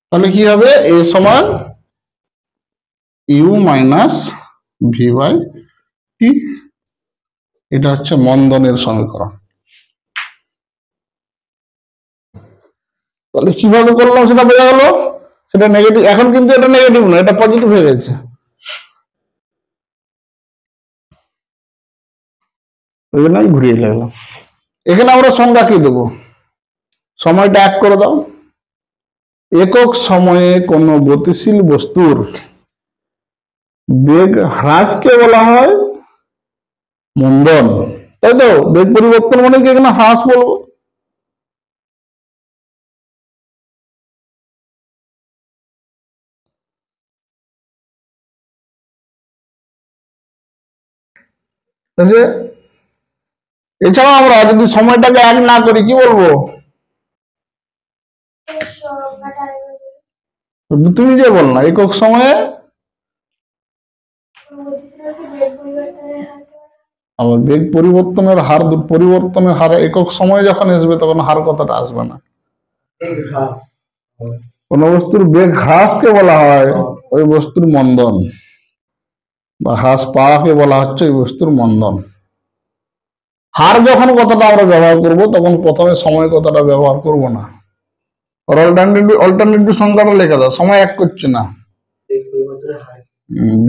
তাহলে কি হবে, এ সমান you minus V by T. এটা হচ্ছে মন্দনের সমীকরণ। তাহলে কিভাবে করলাম সেটা বোঝা গেল, সেটা নেগেটিভ, এখন কিন্তু এটা নেগেটিভ না, এটা পজিটিভ হয়ে গেছে, ওই জন্য আমি ঘুরিয়ে লাগলাম। এখানে আমরা সংজ্ঞা কি দেবো, সময়টা 1 করে দাও। একক সময়ে কোনো গতিশীল বস্তুর বেগ হ্রাসকে বলা হয় মন্দন, তাই তো? বেগ পরিবর্তন মানে কি এখানে হ্রাস বলবো। এছাড়া আমরা যদি সময়টাকে 1 না করি, কি বলবো, তুমি যে বল না একক সময়ে, আবার বেগ পরিবর্তনের হার, পরিবর্তনের হার একক সময় যখন আসবে তখন হার কথাটা আসবে না। কোন বস্তুর বেগ হ্রাসকে বলা হয় ওই বস্তুর মন্দন, বা হ্রাস পাওয়াকে বলা হচ্ছে ওই বস্তুর মন্দন। হার যখন কথাটা আমরা ব্যবহার করব, তখন প্রথমে সময় কথাটা ব্যবহার করব না। অল্টারনেটিভ সংখ্যাটা লেখা দাও, সময় 1 করছে না,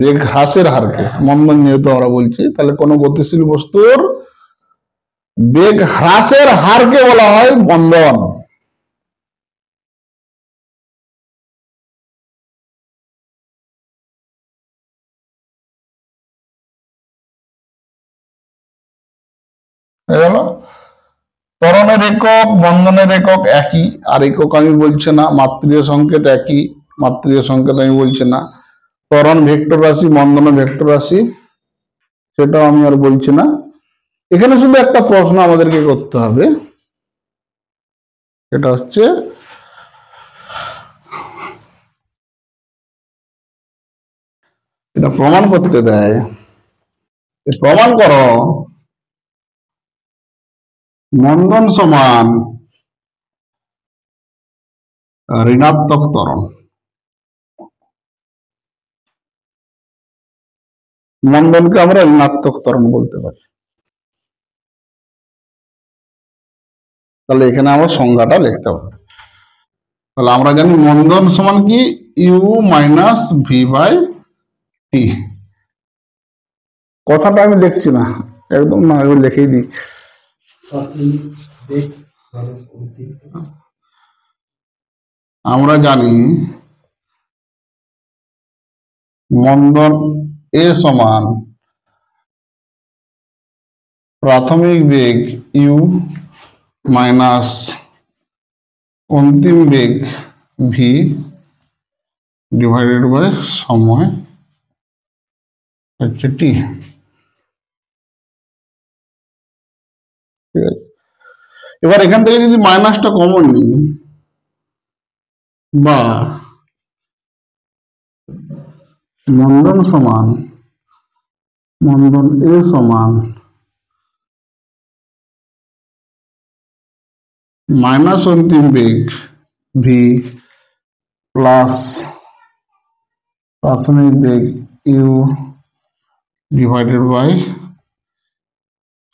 বেগ হ্রাসের হারকে মন্দন যেহেতু আমরা বলছি, তাহলে কোন গতিশীল বস্তুর বেগ হ্রাসের হারকে বলা হয় মন্দন। ত্বরণের একক বন্ধনের একক একই, আর একক আমি বলছি না, মাত্রিয় সংকেত একই, মাত্রিয় সংকেত আমি বলছি না। ত্বরণ ভেক্টর রাশি, বন্ধন ভেক্টর রাশি, সেটাও আমি আর বলছি না। এখানে শুধু একটা প্রশ্ন আমাদেরকে করতে হবে, সেটা হচ্ছে এটা প্রমাণ করতে দেয়, প্রমাণ করো মন্দন সমান ঋণাত্মক ত্বরণ। মন্দনকে আমরা ঋণাত্মক ত্বরণ বলতে পারি। তাহলে এখানে আমরা সংজ্ঞাটা লিখতে হবে। তাহলে আমরা জানি মন্দন সমান কি, you minus V by T. কথাটা আমি লিখছি না, একদম না, আমি লিখেই দিই। আমরা জানি মন্দন এ সমান প্রাথমিক বেগ ইউ মাইনাস অন্তিম বেগ ভি ডিভাইডেড বাই সময় হচ্ছে টি। ঠিক আছে, এবার এখান থেকে যদি মাইনাসটা কমন নিই, বা মন্দন সমান মন্দন এ সমান মাইনাস অন্তিম বেগ ভি প্লাস প্রাথমিক বেগ ইউ ডিভাইডেড বাই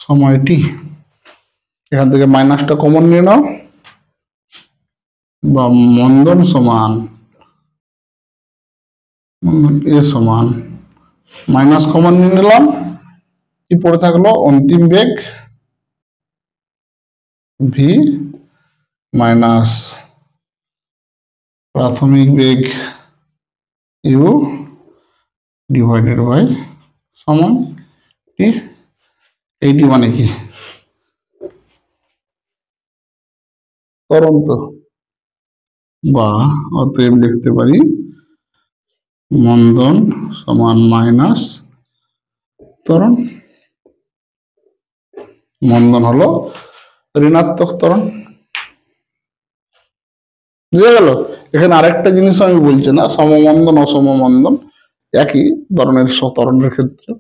সময় টি। এখান থেকে মাইনাসটা কমন নিয়ে নাও, বা মন্দন সমান এ সমান মাইনাস কমন নিয়ে নিলাম, কি পড়ে থাকলো অন্তিম বেগ ভি মাইনাস প্রাথমিক বেগ ইউ ডিভাইডেড বাই সময় টি। এইটি মানে কি, ত্বরণ। বা অতএব লিখতে পারি মন্দন সমান মাইনাস ত্বরণ। মন্দন হলো ঋণাত্মক ত্বরণ। বুঝে গেল? এখানে আরেকটা জিনিস আমি বলছি না, সমমন্দন অসমমন্দন একই ধরনের ত্বরণের ক্ষেত্রে